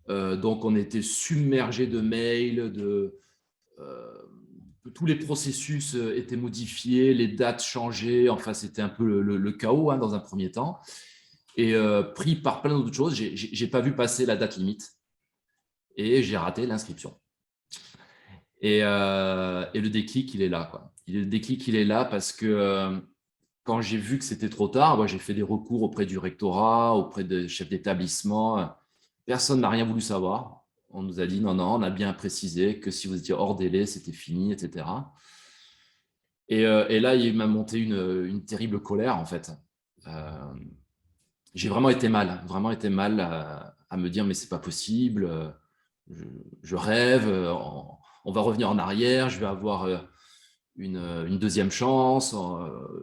Donc on était submergé de mails, euh, tous les processus étaient modifiés, les dates changeaient, enfin c'était un peu le chaos, hein, dans un premier temps. Et pris par plein d'autres choses, j'ai pas vu passer la date limite et j'ai raté l'inscription. Et le déclic, il est là, quoi. Le déclic, il est là parce que quand j'ai vu que c'était trop tard, moi, j'ai fait des recours auprès du rectorat, auprès des chefs d'établissement. Personne n'a rien voulu savoir. On nous a dit non, non, on a bien précisé que si vous étiez hors délai, c'était fini, etc. Et là, il m'a monté une terrible colère, en fait. Euh, j'ai vraiment été mal à me dire, mais c'est pas possible, je rêve, on va revenir en arrière, je vais avoir une deuxième chance.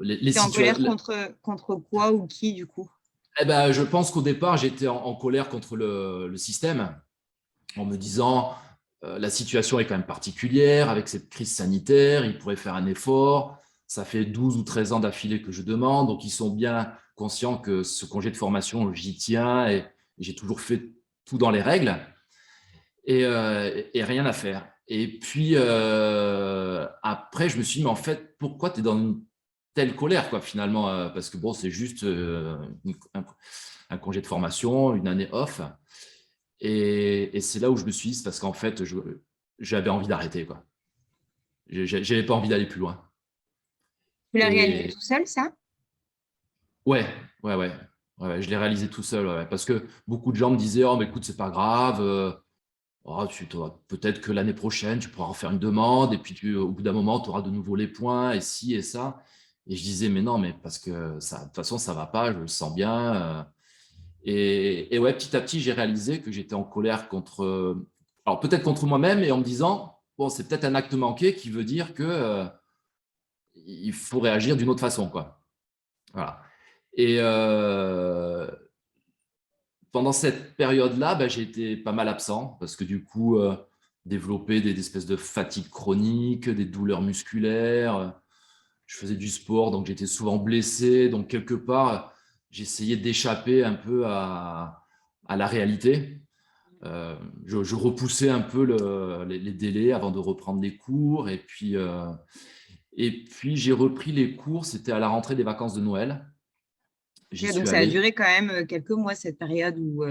Les Tu es en colère situations. contre quoi ou qui, du coup? Eh ben, je pense qu'au départ, j'étais en colère contre le système, en me disant la situation est quand même particulière avec cette crise sanitaire, ils pourraient faire un effort. Ça fait 12 ou 13 ans d'affilée que je demande, donc ils sont bien conscients que ce congé de formation, j'y tiens et j'ai toujours fait tout dans les règles et rien à faire. Et puis après, je me suis dit, mais en fait, pourquoi tu es dans une telle colère, quoi, finalement parce que bon, c'est juste un congé de formation, une année off. Et c'est là où je me suis dit, c'est parce qu'en fait, j'avais envie d'arrêter, quoi. J'avais pas envie d'aller plus loin. Tu l'as réalisé Et tout seul, ça? ouais, ouais, ouais, ouais, ouais, je l'ai réalisé tout seul, ouais, parce que beaucoup de gens me disaient, oh, mais écoute, c'est pas grave, oh, peut-être que l'année prochaine, tu pourras refaire une demande, et puis au bout d'un moment, tu auras de nouveau les points, et ci et ça. Et je disais, mais non, mais parce que ça, de toute façon, ça va pas, je le sens bien. Et ouais, petit à petit, j'ai réalisé que j'étais en colère alors peut-être contre moi-même, et en me disant, bon, c'est peut-être un acte manqué qui veut dire que il faut réagir d'une autre façon, quoi. Voilà. Et pendant cette période-là, ben, j'ai été pas mal absent parce que du coup, développer des espèces de fatigue chronique, des douleurs musculaires. Je faisais du sport, donc j'étais souvent blessé. Donc quelque part, j'essayais d'échapper un peu à la réalité. Je repoussais un peu les délais avant de reprendre les cours. Et puis j'ai repris les cours, c'était à la rentrée des vacances de Noël. J'y Ok, donc suis ça a allé. duré quand même quelques mois, cette période où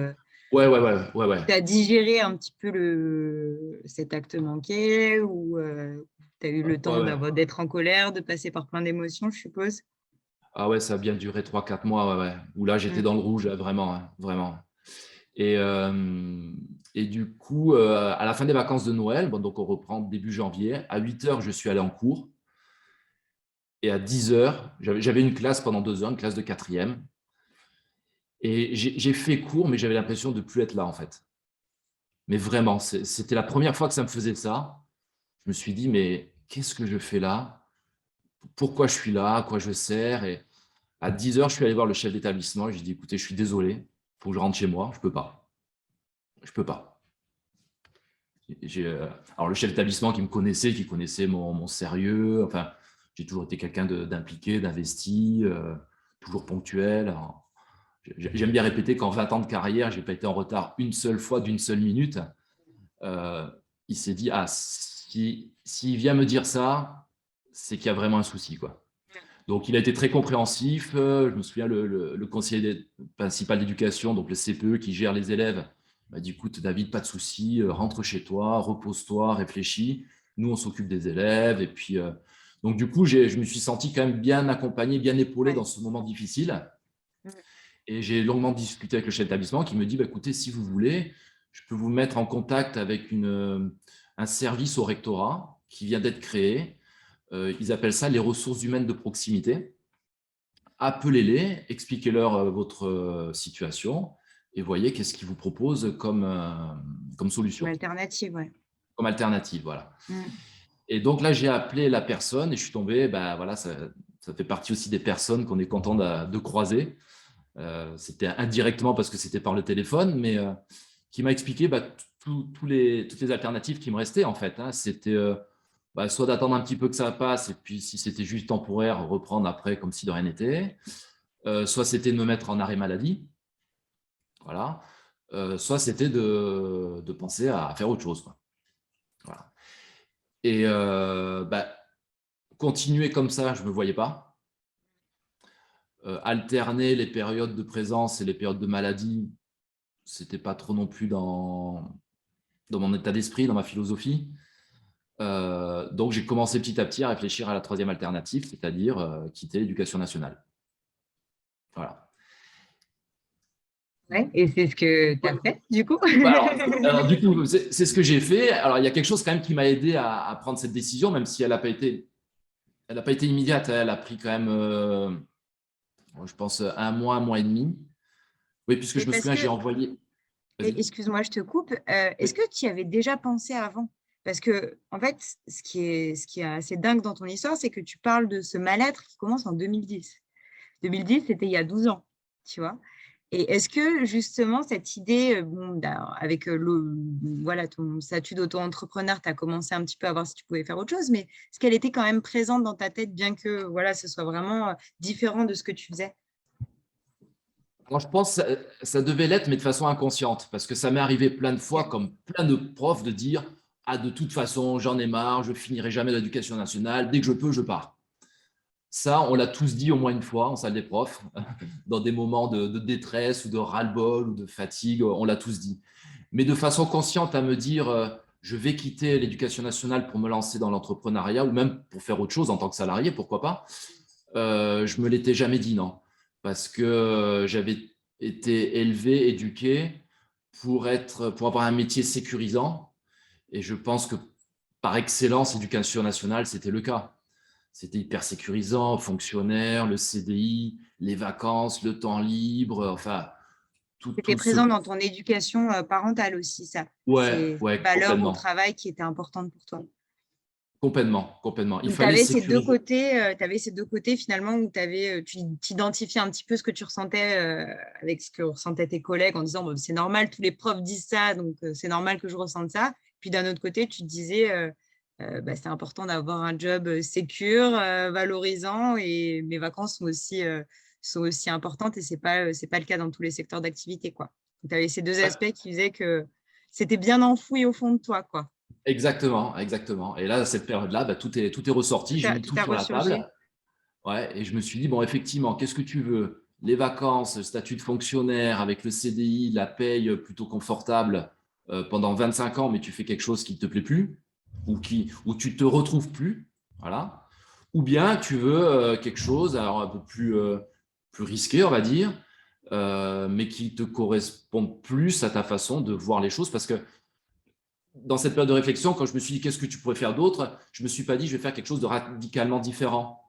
Ouais, ouais, ouais, ouais, ouais. tu as digéré un petit peu cet acte manqué, où tu as eu le Ouais, temps ouais. d'être en colère, de passer par plein d'émotions, je suppose. Ah ouais, ça a bien duré 3, 4 mois, ouais, ouais. Où là, j'étais Mm. dans le rouge, vraiment, hein, vraiment. Et, euh, et du coup, à la fin des vacances de Noël, bon, donc on reprend début janvier, à 8 heures, je suis allé en cours. Et à 10 heures, j'avais une classe pendant 2 heures, une classe de quatrième. Et j'ai fait cours, mais j'avais l'impression de ne plus être là, en fait. Mais vraiment, c'était la première fois que ça me faisait ça. Je me suis dit, mais qu'est-ce que je fais là? Pourquoi je suis là? À quoi je sers? Et à 10 heures, je suis allé voir le chef d'établissement. J'ai dit, écoutez, je suis désolé, il faut que je rentre chez moi. Je ne peux pas. Je ne peux pas. Alors, le chef d'établissement qui me connaissait, qui connaissait mon sérieux, enfin, j'ai toujours été quelqu'un d'impliqué, d'investi, toujours ponctuel. Alors, j'aime bien répéter qu'en 20 ans de carrière, je n'ai pas été en retard une seule fois d'une seule minute. Euh, il s'est dit, ah, s'il vient me dire ça, c'est qu'il y a vraiment un souci, quoi. Donc, il a été très compréhensif. Je me souviens, le conseiller principal d'éducation, donc le CPE qui gère les élèves, m'a dit, écoute, David, pas de souci, rentre chez toi, repose-toi, réfléchis. Nous, on s'occupe des élèves. Et puis, donc, du coup, je me suis senti quand même bien accompagné, bien épaulé Ouais. dans ce moment difficile. Mm. Et j'ai longuement discuté avec le chef d'établissement qui me dit, bah, écoutez, si vous voulez, je peux vous mettre en contact avec un service au rectorat qui vient d'être créé. Ils appellent ça les ressources humaines de proximité. Appelez-les, expliquez-leur votre situation et voyez qu'est-ce qu'ils vous proposent comme Une solution, alternative, ouais. comme alternative. Voilà. Mm. Et donc là, j'ai appelé la personne et je suis tombé, ben, voilà, ça fait partie aussi des personnes qu'on est content de croiser. C'était indirectement parce que c'était par le téléphone, mais qui m'a expliqué bah, toutes les alternatives qui me restaient, en fait. Hein. C'était soit d'attendre un petit peu que ça passe, et puis si c'était juste temporaire, reprendre après comme si de rien n'était. Soit c'était de me mettre en arrêt maladie. Voilà. Soit c'était de penser à faire autre chose, quoi. Voilà. Et continuer comme ça, je ne me voyais pas. Alterner les périodes de présence et les périodes de maladie, ce n'était pas trop non plus dans mon état d'esprit, dans ma philosophie. Donc, j'ai commencé petit à petit à réfléchir à la troisième alternative, c'est-à-dire quitter l'éducation nationale. Voilà. Ouais, et c'est ce que tu as fait, du coup. Alors, du coup, c'est ce que j'ai fait. Alors, il y a quelque chose quand même qui m'a aidé à prendre cette décision, même si elle n'a pas été immédiate. Elle a pris quand même, je pense, un mois et demi. Oui, puisque Mais je me souviens, j'ai envoyé… excuse-moi, je te coupe. Est-ce que tu y avais déjà pensé avant? Parce que, en fait, ce qui est assez dingue dans ton histoire, c'est que tu parles de ce mal-être qui commence en 2010. 2010, c'était il y a 12 ans, tu vois. Et est-ce que, justement, cette idée, avec voilà, ton statut d'auto-entrepreneur, tu as commencé un petit peu à voir si tu pouvais faire autre chose, mais est-ce qu'elle était quand même présente dans ta tête, bien que voilà, ce soit vraiment différent de ce que tu faisais? Alors, je pense que ça devait l'être, mais de façon inconsciente, parce que ça m'est arrivé plein de fois, comme plein de profs, de dire « Ah, de toute façon, j'en ai marre, je finirai jamais l'éducation nationale, dès que je peux, je pars ». Ça, on l'a tous dit au moins une fois en salle des profs, dans des moments de détresse ou de ras-le-bol ou de fatigue, on l'a tous dit. Mais de façon consciente à me dire je vais quitter l'éducation nationale pour me lancer dans l'entrepreneuriat ou même pour faire autre chose en tant que salarié, pourquoi pas, je me l'étais jamais dit, non. Parce que j'avais été élevé, éduqué pour avoir un métier sécurisant. Et je pense que par excellence, l'éducation nationale, c'était le cas. C'était hyper sécurisant, fonctionnaire, le CDI, les vacances, le temps libre, enfin, C'était tout ce… présent dans ton éducation parentale aussi, ça. Ouais, Ces ouais, valeurs au complètement. travail qui étaient importantes pour toi. Complètement, complètement. Il Donc, tu fallait avais ces deux sécuriser. côtés, ces deux côtés finalement où tu t'identifiais un petit peu ce que tu ressentais avec ce que ressentaient tes collègues en disant bon, c'est normal, tous les profs disent ça, donc c'est normal que je ressente ça. Puis d'un autre côté, tu te disais c'est important d'avoir un job sécure, valorisant et mes vacances sont aussi importantes et c'est pas le cas dans tous les secteurs d'activité, quoi. Tu avais ces deux aspects qui faisaient que c'était bien enfoui au fond de toi, quoi. Exactement, exactement. Et là, à cette période-là, tout est ressorti, j'ai mis Tout tout a sur la ressurgi. table. Ouais, et je me suis dit, bon, effectivement, qu'est-ce que tu veux? Les vacances, le statut de fonctionnaire avec le CDI, la paye plutôt confortable pendant 25 ans, mais tu fais quelque chose qui ne te plaît plus ou tu ne te retrouves plus. Voilà. Ou bien tu veux quelque chose alors, un peu plus risqué, on va dire, mais qui te correspond plus à ta façon de voir les choses. Parce que dans cette période de réflexion, quand je me suis dit, qu'est-ce que tu pourrais faire d'autre? Je ne me suis pas dit, je vais faire quelque chose de radicalement différent.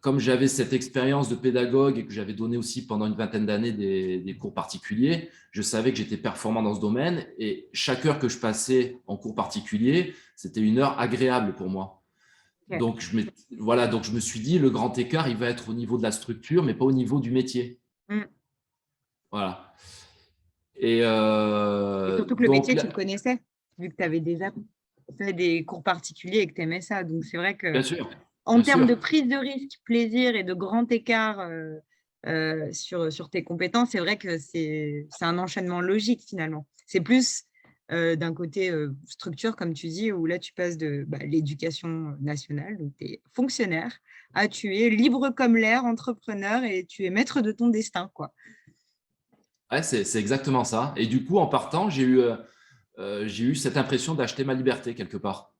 Comme j'avais cette expérience de pédagogue et que j'avais donné aussi pendant une vingtaine d'années des cours particuliers, je savais que j'étais performant dans ce domaine et chaque heure que je passais en cours particulier, c'était une heure agréable pour moi. Ok. Donc, donc je me suis dit, le grand écart, il va être au niveau de la structure, mais pas au niveau du métier. Mm. Voilà. Et Et surtout que le donc, métier, tu le connaissais, vu que tu avais déjà fait des cours particuliers et que tu aimais ça. Donc, c'est vrai que bien sûr, en bien termes de sûr. prise de risque, plaisir et de grand écart sur tes compétences, c'est vrai que c'est un enchaînement logique finalement. C'est plus d'un côté structure, comme tu dis, où là, tu passes de l'éducation nationale, donc tu es fonctionnaire, à tu es libre comme l'air, entrepreneur et tu es maître de ton destin, quoi. Ouais, c'est exactement ça. Et du coup, en partant, j'ai eu cette impression d'acheter ma liberté quelque part.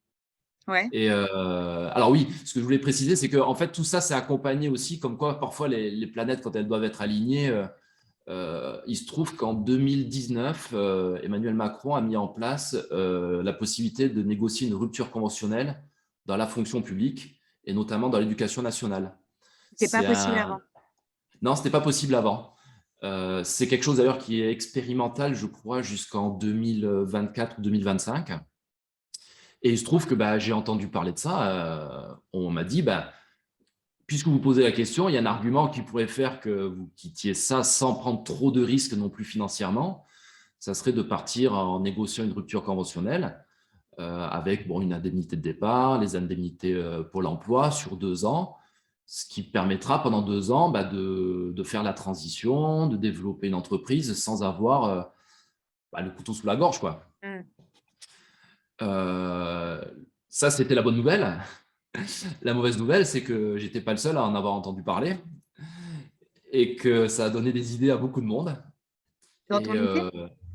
Ouais. Et alors oui, ce que je voulais préciser, c'est que en fait tout ça, c'est accompagné aussi, comme quoi parfois les planètes, quand elles doivent être alignées, il se trouve qu'en 2019, Emmanuel Macron a mis en place la possibilité de négocier une rupture conventionnelle dans la fonction publique et notamment dans l'éducation nationale. C'était pas C'est possible un… avant. Non, ce n'était pas possible avant. C'est quelque chose d'ailleurs qui est expérimental, je crois, jusqu'en 2024 ou 2025. Et il se trouve que j'ai entendu parler de ça. On m'a dit, puisque vous posez la question, il y a un argument qui pourrait faire que vous quittiez ça sans prendre trop de risques non plus financièrement. ça serait de partir en négociant une rupture conventionnelle avec une indemnité de départ, les indemnités Pôle emploi sur 2 ans, ce qui permettra pendant 2 ans de faire la transition, de développer une entreprise sans avoir le couteau sous la gorge, quoi. Ça, c'était la bonne nouvelle. La mauvaise nouvelle, c'est que j'étais pas le seul à en avoir entendu parler et que ça a donné des idées à beaucoup de monde. Dans ton lycée?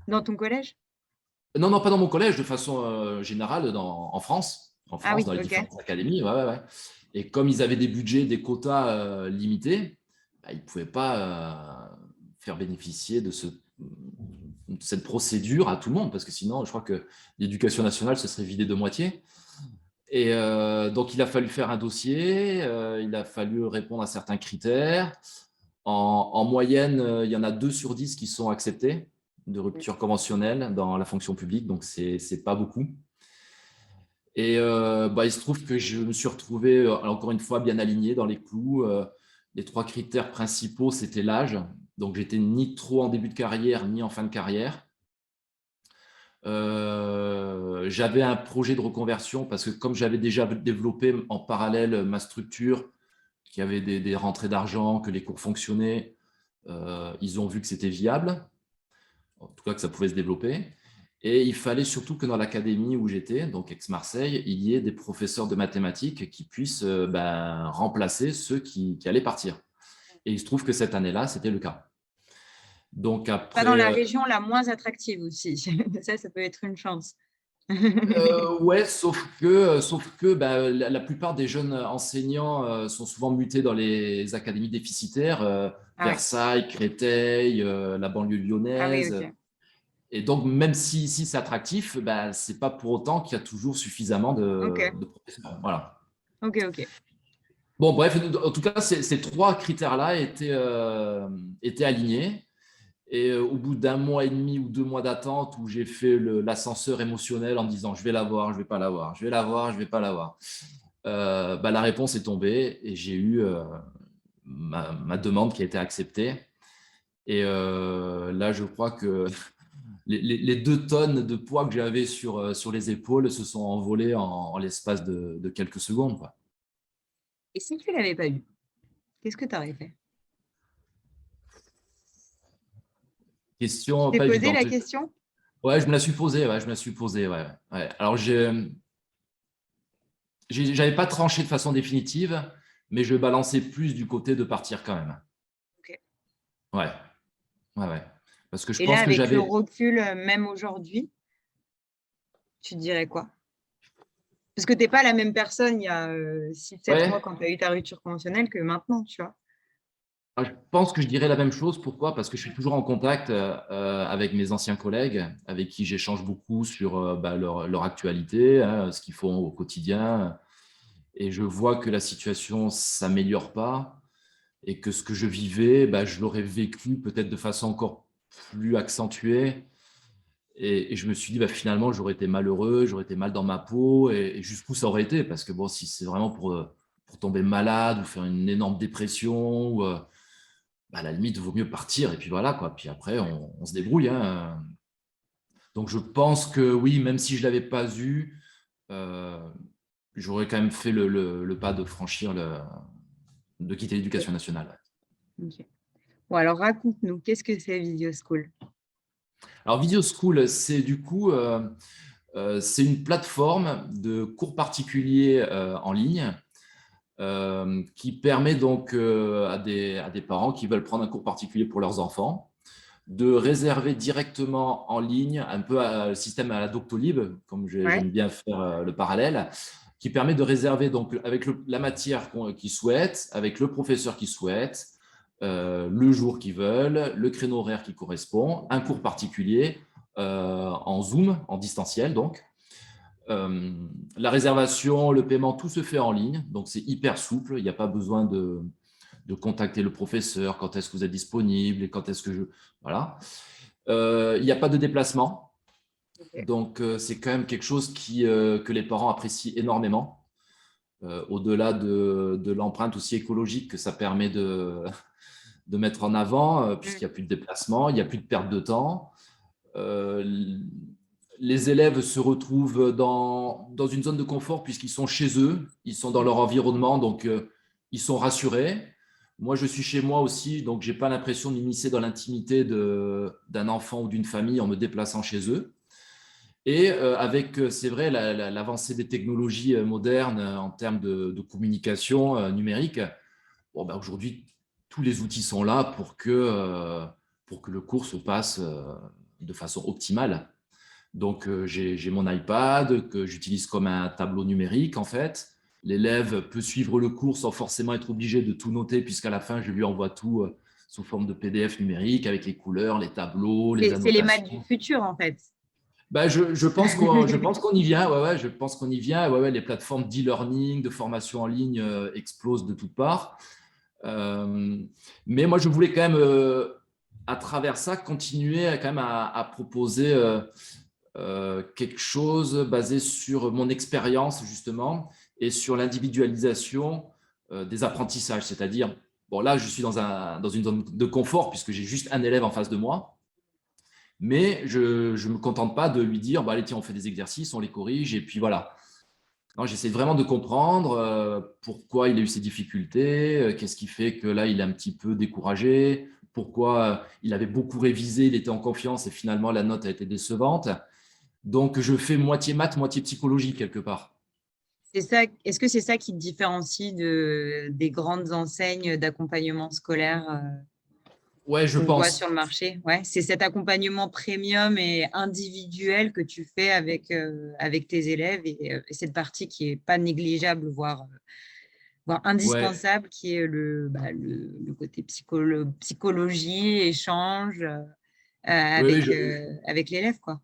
Dans ton collège? Non, non, pas dans mon collège, de façon générale en France. En Ah France, oui, dans les ok. différentes académies. Ouais, ouais, ouais. Et comme ils avaient des budgets, des quotas limités, ils ne pouvaient pas faire bénéficier de cette procédure à tout le monde, parce que sinon, je crois que l'éducation nationale se serait vidée de moitié. Et donc, il a fallu faire un dossier, il a fallu répondre à certains critères. En moyenne, il y en a 2 sur 10 qui sont acceptés de rupture conventionnelle dans la fonction publique, donc c'est pas beaucoup. Et il se trouve que je me suis retrouvé, encore une fois, bien aligné dans les clous. Les 3 critères principaux, c'était l'âge. Donc, j'étais ni trop en début de carrière, ni en fin de carrière. J'avais un projet de reconversion parce que comme j'avais déjà développé en parallèle ma structure, qu'il y avait des rentrées d'argent, que les cours fonctionnaient, ils ont vu que c'était viable, en tout cas que ça pouvait se développer. Et il fallait surtout que dans l'académie où j'étais, donc Aix-Marseille, il y ait des professeurs de mathématiques qui puissent remplacer ceux qui allaient partir. Et il se trouve que cette année-là, c'était le cas. Donc Pas dans après, la région la moins attractive aussi. Ça peut être une chance. ouais, sauf que la plupart des jeunes enseignants sont souvent mutés dans les académies déficitaires, Ah oui, Versailles, Créteil, la banlieue ah oui, lyonnaise. ok. Et donc, même si c'est attractif, ce n'est pas pour autant qu'il y a toujours suffisamment Ok, de professeurs. Voilà. ok, ok. Bon, bref, en tout cas, ces 3 critères-là étaient alignés. Et au bout d'1 mois et demi ou 2 mois d'attente où j'ai fait l'ascenseur émotionnel en me disant je vais l'avoir, je ne vais pas l'avoir, je vais l'avoir, je ne vais pas l'avoir, la réponse est tombée et j'ai eu ma demande qui a été acceptée. Et là, je crois que les 2 tonnes de poids que j'avais sur les épaules se sont envolées en l'espace de quelques secondes, quoi. Et si tu ne l'avais pas eu, qu'est-ce que tu aurais fait? Tu Question t'es pas posé la évidente. question? Ouais, je me la suis posée. Ouais, je me la suis posée. Ouais, ouais. Alors, j'avais pas tranché de façon définitive, mais je balançais plus du côté de partir quand même. Ok. Ouais, ouais, ouais. Parce que je Et là, pense que avec le j'avais. recul, même aujourd'hui, tu te dirais quoi? Parce que tu n'es pas la même personne il y a 6-7 mois Ouais, quand tu as eu ta rupture conventionnelle que maintenant, tu vois. je pense que je dirais la même chose. Pourquoi? Parce que je suis toujours en contact avec mes anciens collègues, avec qui j'échange beaucoup sur leur actualité, hein, ce qu'ils font au quotidien. Et je vois que la situation ne s'améliore pas et que ce que je vivais, je l'aurais vécu peut-être de façon encore plus accentuée. Et je me suis dit, finalement, j'aurais été malheureux, j'aurais été mal dans ma peau. Et jusqu'où ça aurait été? Parce que bon, si c'est vraiment pour tomber malade ou faire une énorme dépression, ou, à la limite, il vaut mieux partir. Et puis voilà, quoi. Puis après, on se débrouille, hein. Donc, je pense que oui, même si je ne l'avais pas eu, euh, j'aurais quand même fait le pas de franchir, de quitter l'éducation nationale. Ok. Bon, alors raconte-nous, qu'est-ce que c'est Visio School? Alors, Video School, c'est du coup, c'est une plateforme de cours particuliers en ligne qui permet donc à des parents qui veulent prendre un cours particulier pour leurs enfants de réserver directement en ligne, un peu le système à la Doctolib, comme Ouais. j'aime bien faire le parallèle, qui permet de réserver donc avec la matière qu'ils souhaitent, avec le professeur qu'ils souhaitent, le jour qu'ils veulent, le créneau horaire qui correspond, un cours particulier en Zoom, en distanciel donc. La réservation, le paiement, tout se fait en ligne, donc c'est hyper souple, il n'y a pas besoin de contacter le professeur, quand est-ce que vous êtes disponible et quand est-ce que je… Voilà. Il n'y a pas de déplacement, Ok. donc c'est quand même quelque chose que les parents apprécient énormément, au-delà de l'empreinte aussi écologique que ça permet de mettre en avant, puisqu'il n'y a plus de déplacement, il n'y a plus de perte de temps. euh, les élèves se retrouvent dans une zone de confort puisqu'ils sont chez eux, ils sont dans leur environnement, donc ils sont rassurés. Moi, je suis chez moi aussi, donc je n'ai pas l'impression de m'immiscer dans l'intimité d'un enfant ou d'une famille en me déplaçant chez eux. Et avec, c'est vrai, l'avancée des technologies modernes en termes de communication numérique, bon, ben, aujourd'hui, tous les outils sont là pour que le cours se passe de façon optimale. Donc, j'ai mon iPad que j'utilise comme un tableau numérique, en fait. L'élève peut suivre le cours sans forcément être obligé de tout noter, puisqu'à la fin, je lui envoie tout sous forme de PDF numérique avec les couleurs, les tableaux, les C'est les maths du annotations. futur, en fait. Ben, je pense qu'on y vient. Ouais, ouais, je pense qu'on y vient. Ouais, ouais, les plateformes d'e-learning, de formation en ligne explosent de toutes parts. Euh, mais moi, je voulais quand même, à travers ça, continuer quand même à proposer quelque chose basé sur mon expérience, justement, et sur l'individualisation des apprentissages. C'est-à-dire, bon, là, je suis dans une zone de confort puisque j'ai juste un élève en face de moi. Mais je ne me contente pas de lui dire, bah, allez, tiens, on fait des exercices, on les corrige, et puis voilà. Non, j'essaie vraiment de comprendre pourquoi il a eu ces difficultés, qu'est-ce qui fait que là, il est un petit peu découragé, pourquoi il avait beaucoup révisé, il était en confiance et finalement la note a été décevante. Donc, je fais moitié maths, moitié psychologie quelque part. C'est ça, est-ce que c'est ça qui te différencie des grandes enseignes d'accompagnement scolaire Ouais, je qu'on voit sur pense. le marché? Ouais, c'est cet accompagnement premium et individuel que tu fais avec tes élèves et cette partie qui n'est pas négligeable, voire Ouais, indispensable, qui est le côté psychologie, échange oui, oui, avec l'élève, quoi.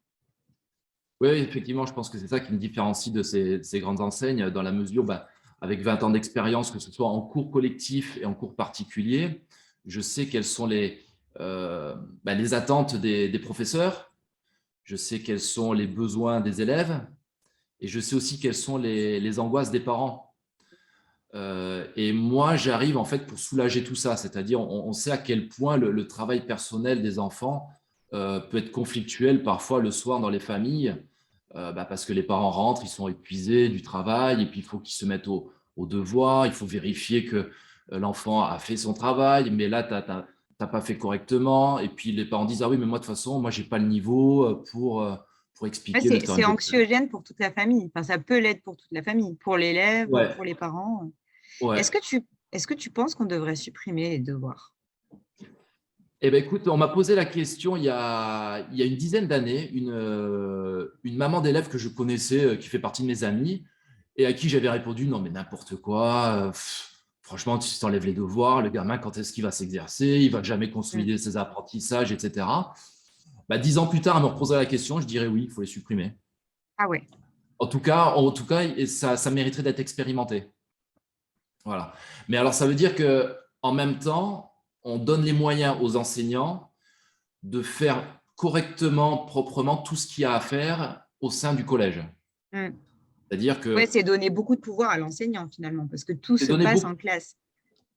oui, effectivement, je pense que c'est ça qui me différencie de ces grandes enseignes, dans la mesure, bah, avec 20 ans d'expérience, que ce soit en cours collectif et en cours particulier, je sais quelles sont bah, les attentes des professeurs, je sais quels sont les besoins des élèves, et je sais aussi quelles sont les angoisses des parents. Et moi, j'arrive en fait pour soulager tout ça, c'est-à-dire on sait à quel point le travail personnel des enfants peut être conflictuel parfois le soir dans les familles, bah, parce que les parents rentrent, ils sont épuisés du travail, et puis il faut qu'ils se mettent au devoir, il faut vérifier que l'enfant a fait son travail, mais là, tu n'as pas fait correctement, et puis les parents disent, ah oui, mais moi, de toute façon, moi, j'ai pas le niveau pour Ouais, expliquer le temps c'est exact. anxiogène pour toute la famille. Enfin, ça peut l'être pour toute la famille, pour l'élève, Ouais, pour les parents. ouais. Est-ce que tu penses qu'on devrait supprimer les devoirs? Eh ben, écoute, on m'a posé la question il y a une dizaine d'années, une maman d'élève que je connaissais, qui fait partie de mes amis, et à qui j'avais répondu, non mais n'importe quoi, franchement, tu t'enlèves les devoirs, le gamin, quand est-ce qu'il va s'exercer, il va jamais Mm. consolider ses apprentissages, etc. Bah, 10 ans plus tard, elle me reposerait la question, je dirais oui, il faut les supprimer. Ah ouais. En tout cas, et ça mériterait d'être expérimenté. Voilà. Mais alors, ça veut dire que en même temps, on donne les moyens aux enseignants de faire correctement, proprement tout ce qu'il y a à faire au sein du collège. Mm. C'est-à-dire Ouais, que c'est donner beaucoup de pouvoir à l'enseignant finalement, parce que tout c'est se donné passe en beaucoup. classe.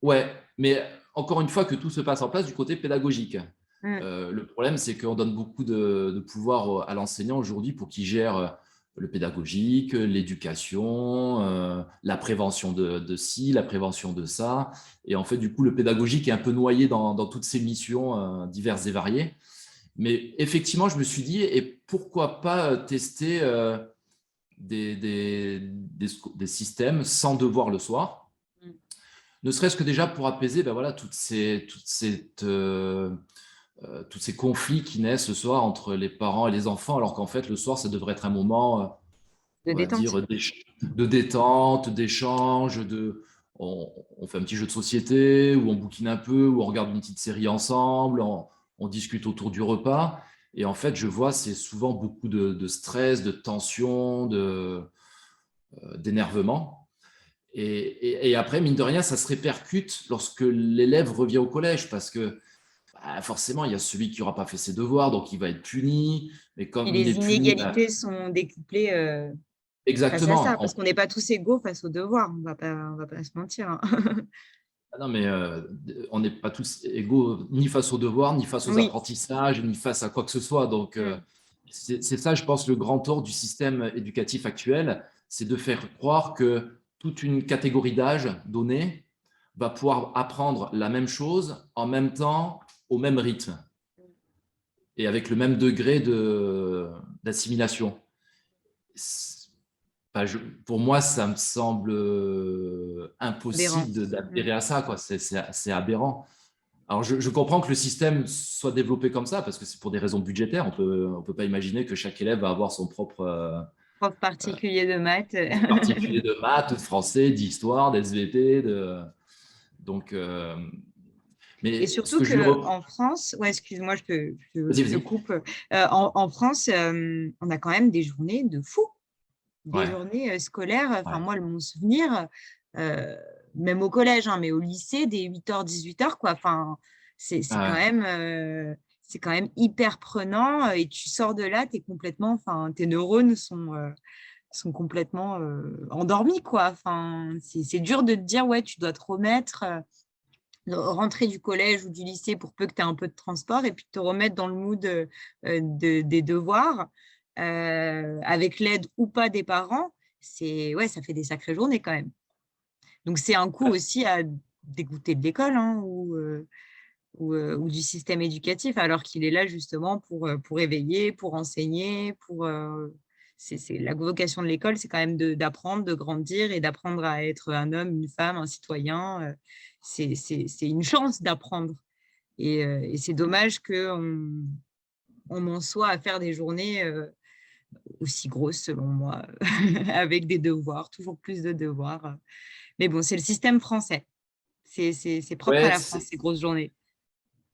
Ouais, mais encore une fois, que tout se passe en place du côté pédagogique. Mm. Le problème, c'est qu'on donne beaucoup de pouvoir à l'enseignant aujourd'hui pour qu'il gère le pédagogique, l'éducation, la prévention de ci, la prévention de ça. Et en fait, du coup, le pédagogique est un peu noyé dans toutes ces missions diverses et variées. Mais effectivement, je me suis dit, et pourquoi pas tester des systèmes sans devoir le soir, Mm. ne serait-ce que déjà pour apaiser ben voilà, tous ces conflits qui naissent ce soir entre les parents et les enfants, alors qu'en fait, le soir, ça devrait être un moment, De on va détente. dire, de détente, d'échange, on fait un petit jeu de société, ou on bouquine un peu, ou on regarde une petite série ensemble, on discute autour du repas. Et en fait, je vois, c'est souvent beaucoup de stress, de tension, d'énervement. Et après, mine de rien, ça se répercute lorsque l'élève revient au collège, parce que bah, forcément, il y a celui qui n'aura pas fait ses devoirs, donc il va être puni. Mais Et comme il les est puni, bah, inégalités sont décuplées face à ça, exactement. parce qu'on n'est pas tous égaux face aux devoirs. On va pas se mentir, hein. Non, mais on n'est pas tous égaux, ni face aux devoirs, ni face aux Oui. apprentissages, ni face à quoi que ce soit. Donc, c'est ça, je pense, le grand tort du système éducatif actuel, c'est de faire croire que toute une catégorie d'âge donnée va pouvoir apprendre la même chose en même temps, au même rythme et avec le même degré d'assimilation. Enfin, pour moi, ça me semble Aberrant. impossible d'adhérer à ça, quoi. C'est aberrant. Alors, je comprends que le système soit développé comme ça, parce que c'est pour des raisons budgétaires. On peut pas imaginer que chaque élève va avoir son propre Prof particulier de maths. particulier de maths, de français, d'histoire, d'SVT. Donc, Et mais ce surtout que je qu'en France, ouais, excuse-moi, Vas-y, je te vas-y. coupe. En France, on a quand même des journées de fou, des Ouais, journées scolaires. Enfin, ouais, moi, mon souvenir, euh, même au collège, hein, mais au lycée, des 8h, 18h, quoi. Enfin, ouais. c'est quand même hyper prenant et tu sors de là, enfin, tes neurones sont complètement endormis, quoi. Enfin, c'est dur de te dire, ouais, tu dois te remettre. Rentrer du collège ou du lycée pour peu que tu aies un peu de transport et puis te remettre dans le mood des devoirs avec l'aide ou pas des parents, ouais, ça fait des sacrées journées quand même. Donc, c'est un coup aussi à dégoûter de l'école hein, ou du système éducatif, alors qu'il est là justement pour éveiller, pour enseigner, la vocation de l'école, c'est quand même d'apprendre, de grandir et d'apprendre à être un homme, une femme, un citoyen. C'est une chance d'apprendre. Et c'est dommage on en soit à faire des journées aussi grosses, selon moi, avec des devoirs, toujours plus de devoirs. Mais bon, c'est le système français. C'est propre à Ouais, la France, ces grosses journées.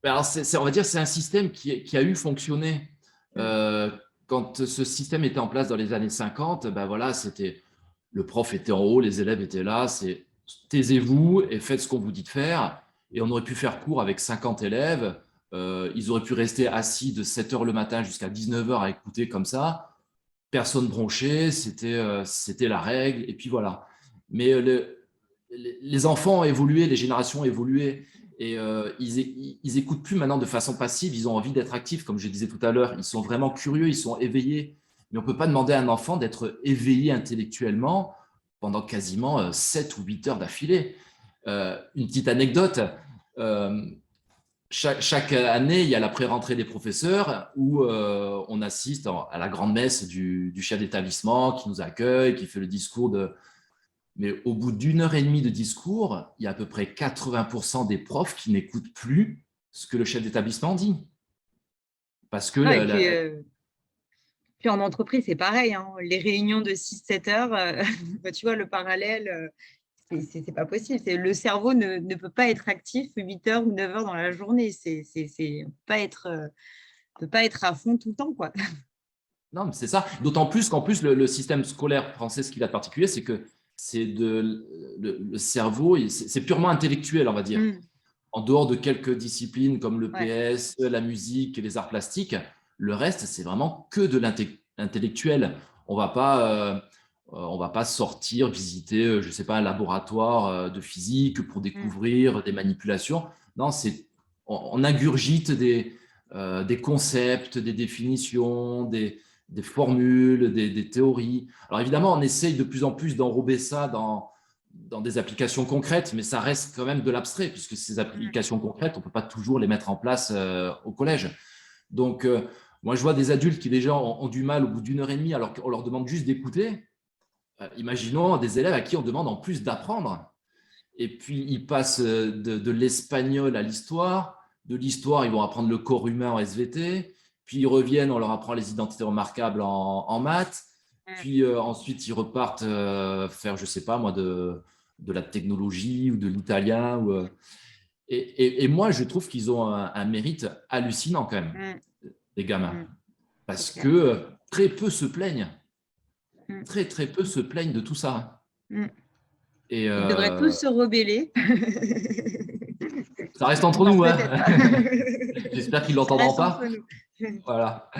alors on va dire c'est un système qui a eu fonctionné. Mm. Euh, Quand ce système était en place dans les années 50, ben voilà, c'était le prof était en haut, les élèves étaient là, c'est taisez-vous et faites ce qu'on vous dit de faire. Et on aurait pu faire cours avec 50 élèves. Ils auraient pu rester assis de 7 heures le matin jusqu'à 19 heures à écouter comme ça. Personne bronchait, c'était la règle. Et puis voilà. Mais les enfants ont évolué, les générations ont évolué. Et ils écoutent plus maintenant de façon passive, ils ont envie d'être actifs, comme je disais tout à l'heure. Ils sont vraiment curieux, ils sont éveillés. Mais on ne peut pas demander à un enfant d'être éveillé intellectuellement pendant quasiment 7 ou 8 heures d'affilée. Une petite anecdote, euh, chaque année, il y a la pré-rentrée des professeurs où on assiste à la grande messe du chef d'établissement qui nous accueille, qui fait le discours de… Mais au bout d'une heure et demie de discours, il y a à peu près 80% des profs qui n'écoutent plus ce que le chef d'établissement dit. Parce que Ah, et puis en entreprise, c'est pareil. Hein. Les réunions de 6-7 heures, bah, tu vois, le parallèle, c'est pas possible. Le cerveau ne peut pas être actif 8 heures ou 9 heures dans la journée. On peut pas être à fond tout le temps, quoi. non, c'est ça. D'autant plus qu'en plus, le système scolaire français, ce qu'il a de particulier, c'est que le cerveau, c'est purement intellectuel, on va dire. Mm. En dehors de quelques disciplines comme le Ouais. PS, la musique, les arts plastiques, le reste, c'est vraiment que de l'intellectuel. On va pas sortir, visiter, je sais pas, un laboratoire de physique pour Mm. découvrir des manipulations. Non, on ingurgite des concepts, des définitions, des formules, des théories. Alors évidemment, on essaye de plus en plus d'enrober ça dans des applications concrètes, mais ça reste quand même de l'abstrait, puisque ces Mm. applications concrètes, on ne peut pas toujours les mettre en place au collège. Donc, moi, je vois des adultes qui déjà ont du mal au bout d'une heure et demie, alors qu'on leur demande juste d'écouter. Imaginons des élèves à qui on demande en plus d'apprendre. Et puis, ils passent de l'espagnol à l'histoire. De l'histoire, ils vont apprendre le corps humain en SVT. Puis, ils reviennent, on leur apprend les identités remarquables en maths. Mm. Puis, ensuite, ils repartent faire, je ne sais pas moi, de la technologie ou de l'italien. Et moi, je trouve qu'ils ont un mérite hallucinant quand même, Mm. les gamins. Mm. C'est Parce que clair. très peu se plaignent. Mm. Très, très peu se plaignent de tout ça. Mm. Et Ils devraient tous se rebeller. ça reste entre Non, nous, hein. peut-être pas. J'espère qu'ils ne Ça l'entendront reste entre pas. nous. Voilà.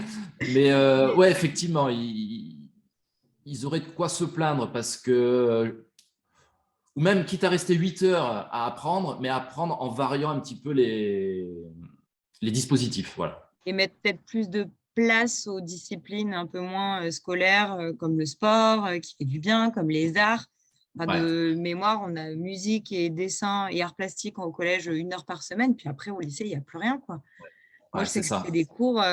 Mais Mais, ouais, effectivement, ils auraient de quoi se plaindre parce que ou même quitte à rester 8 heures à apprendre, mais apprendre en variant un petit peu les dispositifs. Voilà. Et mettre peut-être plus de place aux disciplines un peu moins scolaires, comme le sport, qui fait du bien, comme les arts. Enfin, Ouais, de mémoire, on a musique et dessin et arts plastiques au collège 1 heure par semaine, puis après au lycée, il n'y a plus rien, quoi. Moi, ouais, je sais c'est que c'était ça. des cours,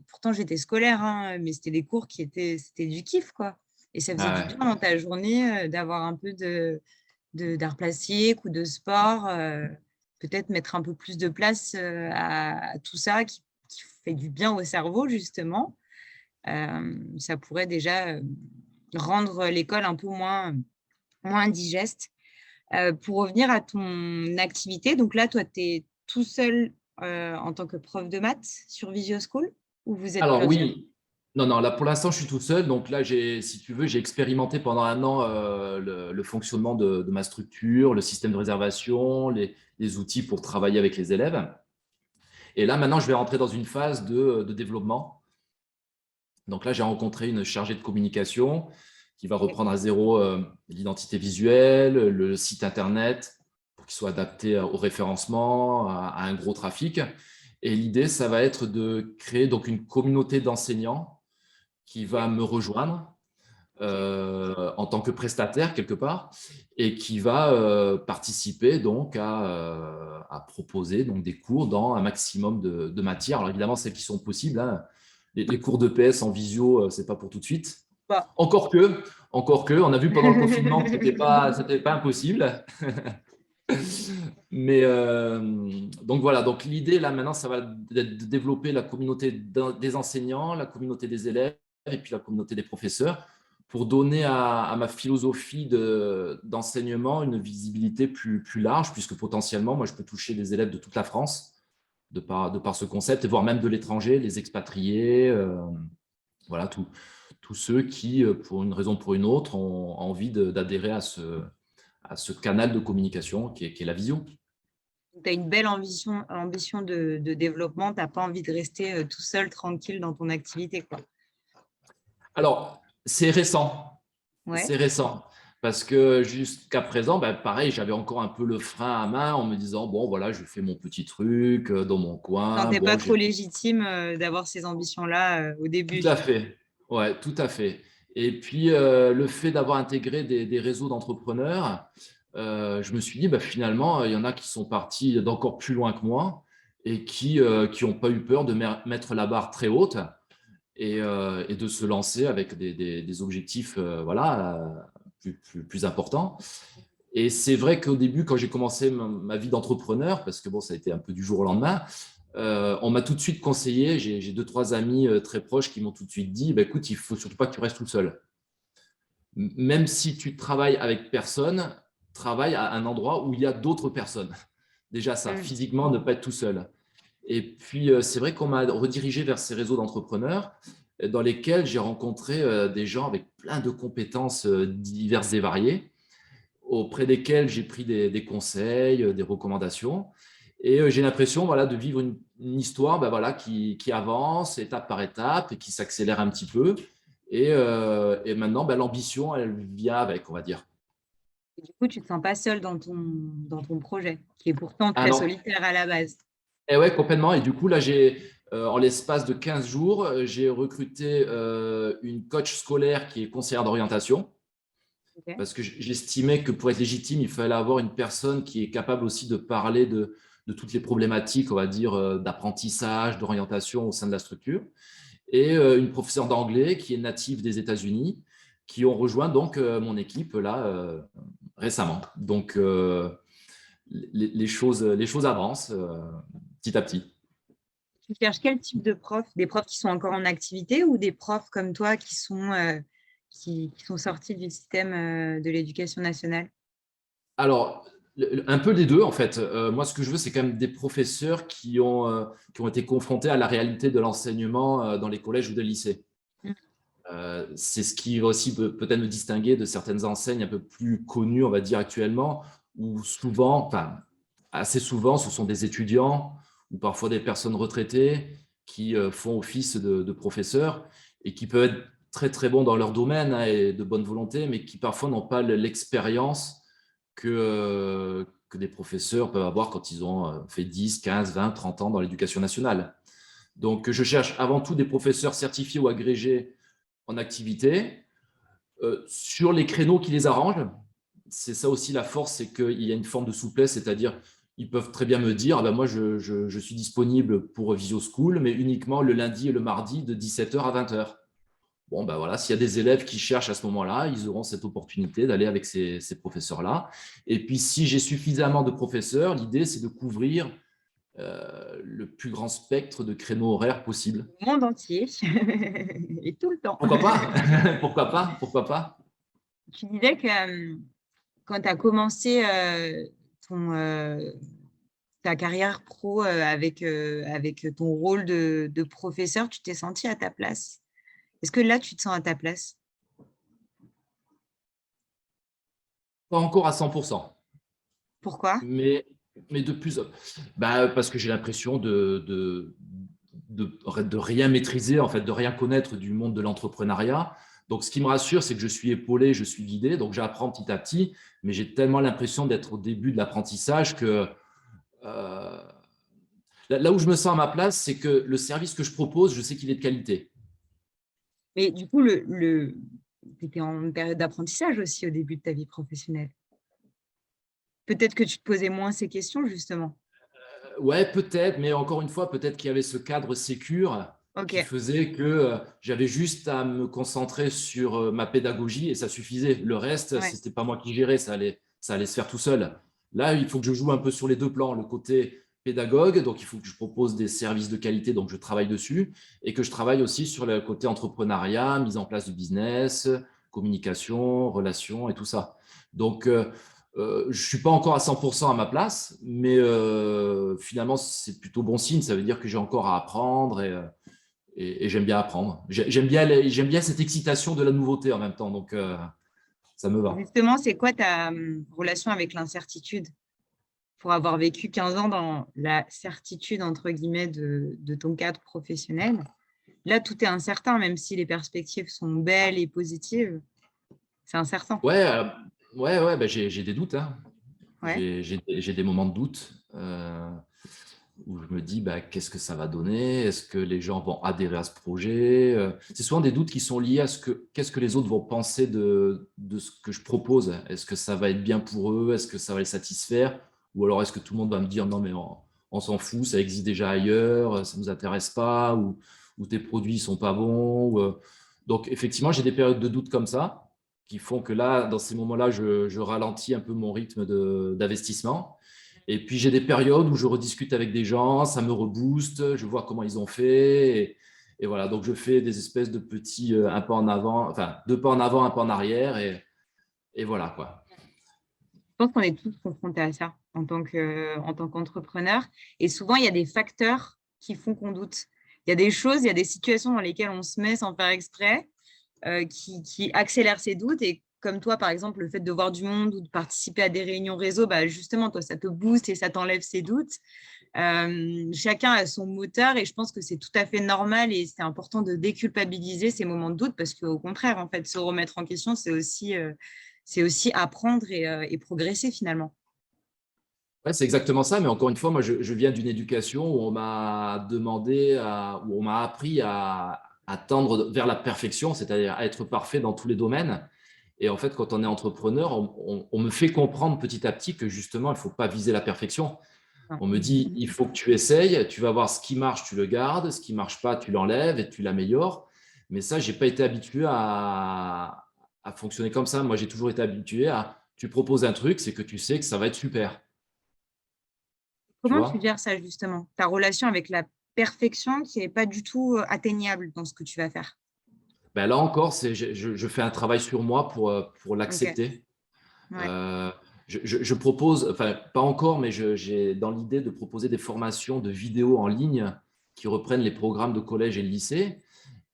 pourtant j'étais scolaire, hein, mais c'était des cours c'était du kiff, quoi. Et ça faisait du bien Ouais. dans ta journée d'avoir un peu d'art plastique ou de sport, peut-être mettre un peu plus de place à tout ça qui fait du bien au cerveau, justement. Ça pourrait déjà rendre l'école un peu moins digeste. Pour revenir à ton activité, donc là, toi, tu es tout seul en tant que prof de maths sur Visio School ou vous êtes Alors plusieurs? oui, non, non, là pour l'instant je suis tout seul. Donc là, si tu veux, j'ai expérimenté pendant un an le fonctionnement de ma structure, le système de réservation, les outils pour travailler avec les élèves. Et là, maintenant, je vais rentrer dans une phase de développement. Donc là, j'ai rencontré une chargée de communication qui va reprendre à zéro l'identité visuelle, le site internet, pour qu'il soit adapté au référencement, à un gros trafic. Et l'idée, ça va être de créer donc une communauté d'enseignants qui va me rejoindre en tant que prestataire quelque part et qui va participer donc à proposer donc des cours dans un maximum de matières. Alors évidemment, celles qui sont possibles, hein. Les cours de PS en visio, c'est pas pour tout de suite. Bah. Encore que, on a vu pendant le confinement que c'était pas impossible. Mais donc voilà, donc l'idée là maintenant, ça va être de développer la communauté des enseignants, la communauté des élèves et puis la communauté des professeurs pour donner à ma philosophie d'enseignement une visibilité plus large, puisque potentiellement, moi, je peux toucher des élèves de toute la France de par ce concept, et voire même de l'étranger, les expatriés, voilà, tous ceux qui, pour une raison ou pour une autre, ont envie d'adhérer à ce canal de communication qui est la vision. Tu as une belle ambition de développement, tu n'as pas envie de rester tout seul, tranquille dans ton activité, quoi. Alors, c'est récent. Ouais. C'est récent. Parce que jusqu'à présent, ben, pareil, j'avais encore un peu le frein à main en me disant, bon, voilà, je fais mon petit truc dans mon Tu ne coin. sentais Bon, pas trop légitime d'avoir ces ambitions-là au tout début. à fait. Ouais, tout à fait. Et puis, le fait d'avoir intégré des réseaux d'entrepreneurs, je me suis dit, bah, finalement, il y en a qui sont partis d'encore plus loin que moi et qui n'ont pas eu peur de mettre la barre très haute et de se lancer avec des objectifs voilà, plus importants. Et c'est vrai qu'au début, quand j'ai commencé ma vie d'entrepreneur, parce que bon, ça a été un peu du jour au lendemain, on m'a tout de suite conseillé, j'ai 2, 3 amis très proches qui m'ont tout de suite dit, bah, écoute, il ne faut surtout pas que tu restes tout seul. Même si tu travailles avec personne, travaille à un endroit où il y a d'autres personnes. Déjà ça, Mm. physiquement, ne pas être tout seul. Et puis, c'est vrai qu'on m'a redirigé vers ces réseaux d'entrepreneurs dans lesquels j'ai rencontré des gens avec plein de compétences diverses et variées, auprès desquels j'ai pris des conseils, des recommandations. Et j'ai l'impression voilà, de vivre une histoire ben, voilà, qui avance étape par étape et qui s'accélère un petit peu. Et maintenant, ben, l'ambition, elle vient avec, on va dire. Et du coup, tu ne te sens pas seul dans ton projet, qui est pourtant Ah très non, solitaire à la base. et ouais, complètement. Et du coup, là, en l'espace de 15 jours, j'ai recruté une coach scolaire qui est conseillère d'orientation Ok. parce que j'estimais que pour être légitime, il fallait avoir une personne qui est capable aussi de parler de toutes les problématiques, on va dire, d'apprentissage, d'orientation au sein de la structure. Et une professeure d'anglais qui est native des États-Unis, qui ont rejoint donc mon équipe là récemment. Donc, les choses avancent petit à petit. Tu cherches quel type de profs? Des profs qui sont encore en activité ou des profs comme toi qui sont sortis du système de l'éducation nationale? Alors, un peu des deux, en fait. Moi, ce que je veux, c'est quand même des professeurs qui ont été confrontés à la réalité de l'enseignement dans les collèges ou des lycées. Mm. C'est ce qui va aussi peut-être me distinguer de certaines enseignes un peu plus connues, on va dire actuellement, où souvent, enfin, assez souvent, ce sont des étudiants ou parfois des personnes retraitées qui font office de professeurs et qui peuvent être très, très bons dans leur domaine hein, et de bonne volonté, mais qui parfois n'ont pas l'expérience que des professeurs peuvent avoir quand ils ont fait 10, 15, 20, 30 ans dans l'éducation nationale. Donc, je cherche avant tout des professeurs certifiés ou agrégés en activité sur les créneaux qui les arrangent. C'est ça aussi la force, c'est qu'il y a une forme de souplesse, c'est-à-dire ils peuvent très bien me dire ah ben moi je suis disponible pour Visio School, mais uniquement le lundi et le mardi de 17h à 20h. Bon, ben voilà, s'il y a des élèves qui cherchent à ce moment-là, ils auront cette opportunité d'aller avec ces professeurs-là. Et puis, si j'ai suffisamment de professeurs, l'idée, c'est de couvrir le plus grand spectre de créneaux horaires possible. Le monde entier et tout le temps. Pourquoi pas? Pourquoi pas? Pourquoi pas? Tu disais que quand tu as commencé ton, ta carrière pro avec ton rôle de professeur, tu t'es senti à ta place. Est-ce que là, tu te sens à ta place? Pas encore à 100%. Pourquoi? Mais de plus, parce que j'ai l'impression de rien maîtriser, en fait, de rien connaître du monde de l'entrepreneuriat. Donc, ce qui me rassure, c'est que je suis épaulé, je suis guidé, donc j'apprends petit à petit, mais j'ai tellement l'impression d'être au début de l'apprentissage que là où je me sens à ma place, c'est que le service que je propose, je sais qu'il est de qualité. Mais du coup, tu étais en période d'apprentissage aussi au début de ta vie professionnelle. Peut-être que tu te posais moins ces questions, justement. Ouais, peut-être, mais encore une fois, peut-être qu'il y avait ce cadre sécure qui Ok, faisait que j'avais juste à me concentrer sur ma pédagogie et ça suffisait. Le reste, ce ouais. n'était pas moi qui gérais, ça allait se faire tout seul. Là, il faut que je joue un peu sur les deux plans. Le côté pédagogue, donc il faut que je propose des services de qualité, donc je travaille dessus, et que je travaille aussi sur le côté entrepreneuriat, mise en place du business, communication, relations et tout ça. Donc, je ne suis pas encore à 100% à ma place, mais finalement, c'est plutôt bon signe. Ça veut dire que j'ai encore à apprendre et j'aime bien apprendre. J'aime bien cette excitation de la nouveauté en même temps, donc ça me va. Justement, c'est quoi ta relation avec l'incertitude pour avoir vécu 15 ans dans la certitude, entre guillemets, de ton cadre professionnel? Là, tout est incertain, même si les perspectives sont belles et positives, c'est incertain. Ouais, ouais, j'ai des doutes, hein. Ouais. J'ai des moments de doute où je me dis qu'est-ce que ça va donner? Est-ce que les gens vont adhérer à ce projet? C'est souvent des doutes qui sont liés à qu'est-ce que les autres vont penser de ce que je propose. Est-ce que ça va être bien pour eux? Est-ce que ça va les satisfaire? Ou alors est-ce que tout le monde va me dire non, mais on s'en fout, ça existe déjà ailleurs, ça ne nous intéresse pas, ou tes produits ne sont pas bons. Donc, effectivement, j'ai des périodes de doute comme ça qui font que là, dans ces moments-là, je ralentis un peu mon rythme d'investissement. Et puis, j'ai des périodes où je rediscute avec des gens, ça me rebooste, je vois comment ils ont fait. Et voilà, donc je fais des espèces de petits un pas en avant, enfin, deux pas en avant, un pas en arrière. Et voilà, quoi. Je pense qu'on est tous confrontés à ça en tant qu'entrepreneur. Et souvent, il y a des facteurs qui font qu'on doute. Il y a des choses, il y a des situations dans lesquelles on se met sans faire exprès, qui accélèrent ces doutes. Et comme toi, par exemple, le fait de voir du monde ou de participer à des réunions réseau, justement, toi, ça te booste et ça t'enlève ces doutes. Chacun a son moteur et je pense que c'est tout à fait normal et c'est important de déculpabiliser ces moments de doute parce qu'au contraire, en fait, se remettre en question, c'est aussi apprendre et progresser finalement. Ouais, c'est exactement ça, mais encore une fois, moi, je viens d'une éducation où on m'a où on m'a appris à tendre vers la perfection, c'est-à-dire à être parfait dans tous les domaines. Et en fait, quand on est entrepreneur, on me fait comprendre petit à petit que justement, il ne faut pas viser la perfection. On me dit, il faut que tu essayes, tu vas voir ce qui marche, tu le gardes, ce qui ne marche pas, tu l'enlèves et tu l'améliores. Mais ça, je n'ai pas été habitué à fonctionner comme ça. Moi, j'ai toujours été habitué à, tu proposes un truc, c'est que tu sais que ça va être super. Tu Comment tu vois? gères ça justement, ta relation avec la perfection qui n'est pas du tout atteignable dans ce que tu vas faire? Ben là encore, je fais un travail sur moi pour Ok, l'accepter. ouais. Euh, je propose, enfin pas encore, mais j'ai dans l'idée de proposer des formations de vidéos en ligne qui reprennent les programmes de collège et de lycée.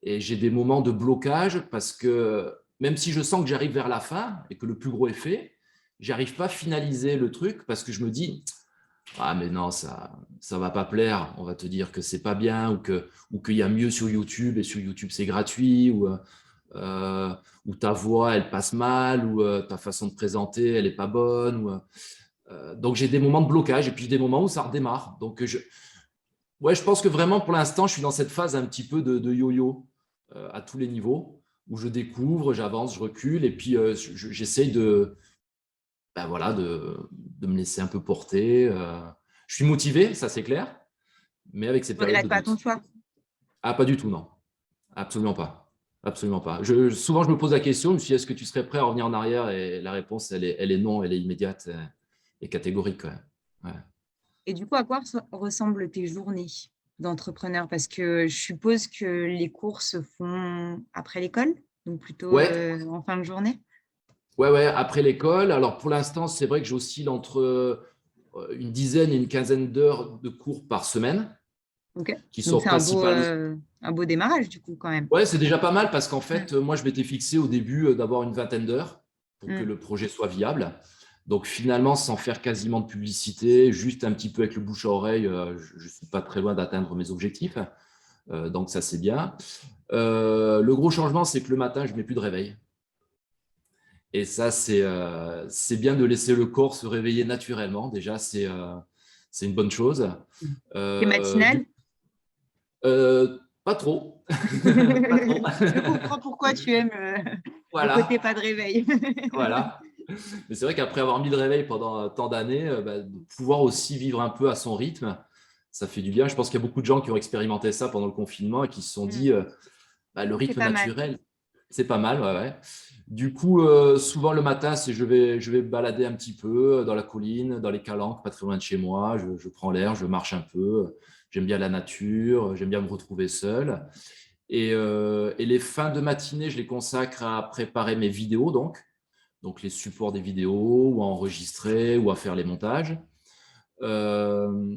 Et j'ai des moments de blocage parce que même si je sens que j'arrive vers la fin et que le plus gros est fait, j'arrive pas à finaliser le truc parce que je me dis ah mais non, ça va pas plaire, on va te dire que c'est pas bien ou qu'il y a mieux sur YouTube et sur YouTube c'est gratuit ou ta voix, elle passe mal, ou ta façon de présenter, elle n'est pas bonne. Donc, j'ai des moments de blocage et puis des moments où ça redémarre. Donc, je pense que vraiment, pour l'instant, je suis dans cette phase un petit peu de yo-yo à tous les niveaux, où je découvre, j'avance, je recule, et puis j'essaye voilà, de me laisser un peu porter. Je suis motivé, ça c'est clair, mais avec ces Tu périodes regrettes de pas ton doute. choix? Ah, pas du tout, non. Absolument pas. Absolument pas. Souvent, je me pose la question, je me suis dit, est-ce que tu serais prêt à revenir en arrière? Et la réponse, elle est non, elle est immédiate et catégorique. Ouais. Et du coup, à quoi ressemblent tes journées d'entrepreneur? Parce que je suppose que les cours se font après l'école, donc plutôt Ouais, en fin de journée. ouais, après l'école. Alors, pour l'instant, c'est vrai que j'oscille entre une dizaine et une quinzaine d'heures de cours par semaine, Ok. qui Donc sont c'est principalement. un beau démarrage du coup quand même. Ouais, c'est déjà pas mal parce qu'en Mm. fait, moi, je m'étais fixé au début d'avoir une vingtaine d'heures pour que Mm. le projet soit viable. Donc, finalement, sans faire quasiment de publicité, juste un petit peu avec le bouche à oreille, je ne suis pas très loin d'atteindre mes objectifs. Donc, ça, c'est bien. Le gros changement, c'est que le matin, je ne mets plus de réveil. Et ça, c'est bien de laisser le corps se réveiller naturellement. Déjà, c'est une bonne chose. T'es Euh, matinale? du, Pas trop. Pas trop. Je comprends pourquoi tu aimes le côté Voilà. pas de réveil. Voilà. Mais c'est vrai qu'après avoir mis le réveil pendant tant d'années, de pouvoir aussi vivre un peu à son rythme, ça fait du bien. Je pense qu'il y a beaucoup de gens qui ont expérimenté ça pendant le confinement et qui se sont Mm. dit, le C'est rythme pas mal. naturel, c'est pas mal. Ouais. Du coup, souvent le matin, je vais me balader un petit peu dans la colline, dans les calanques, pas très loin de chez moi. Je prends l'air, je marche un peu. J'aime bien la nature, j'aime bien me retrouver seul. Et les fins de matinée, je les consacre à préparer mes vidéos, donc les supports des vidéos, ou à enregistrer, ou à faire les montages. Euh,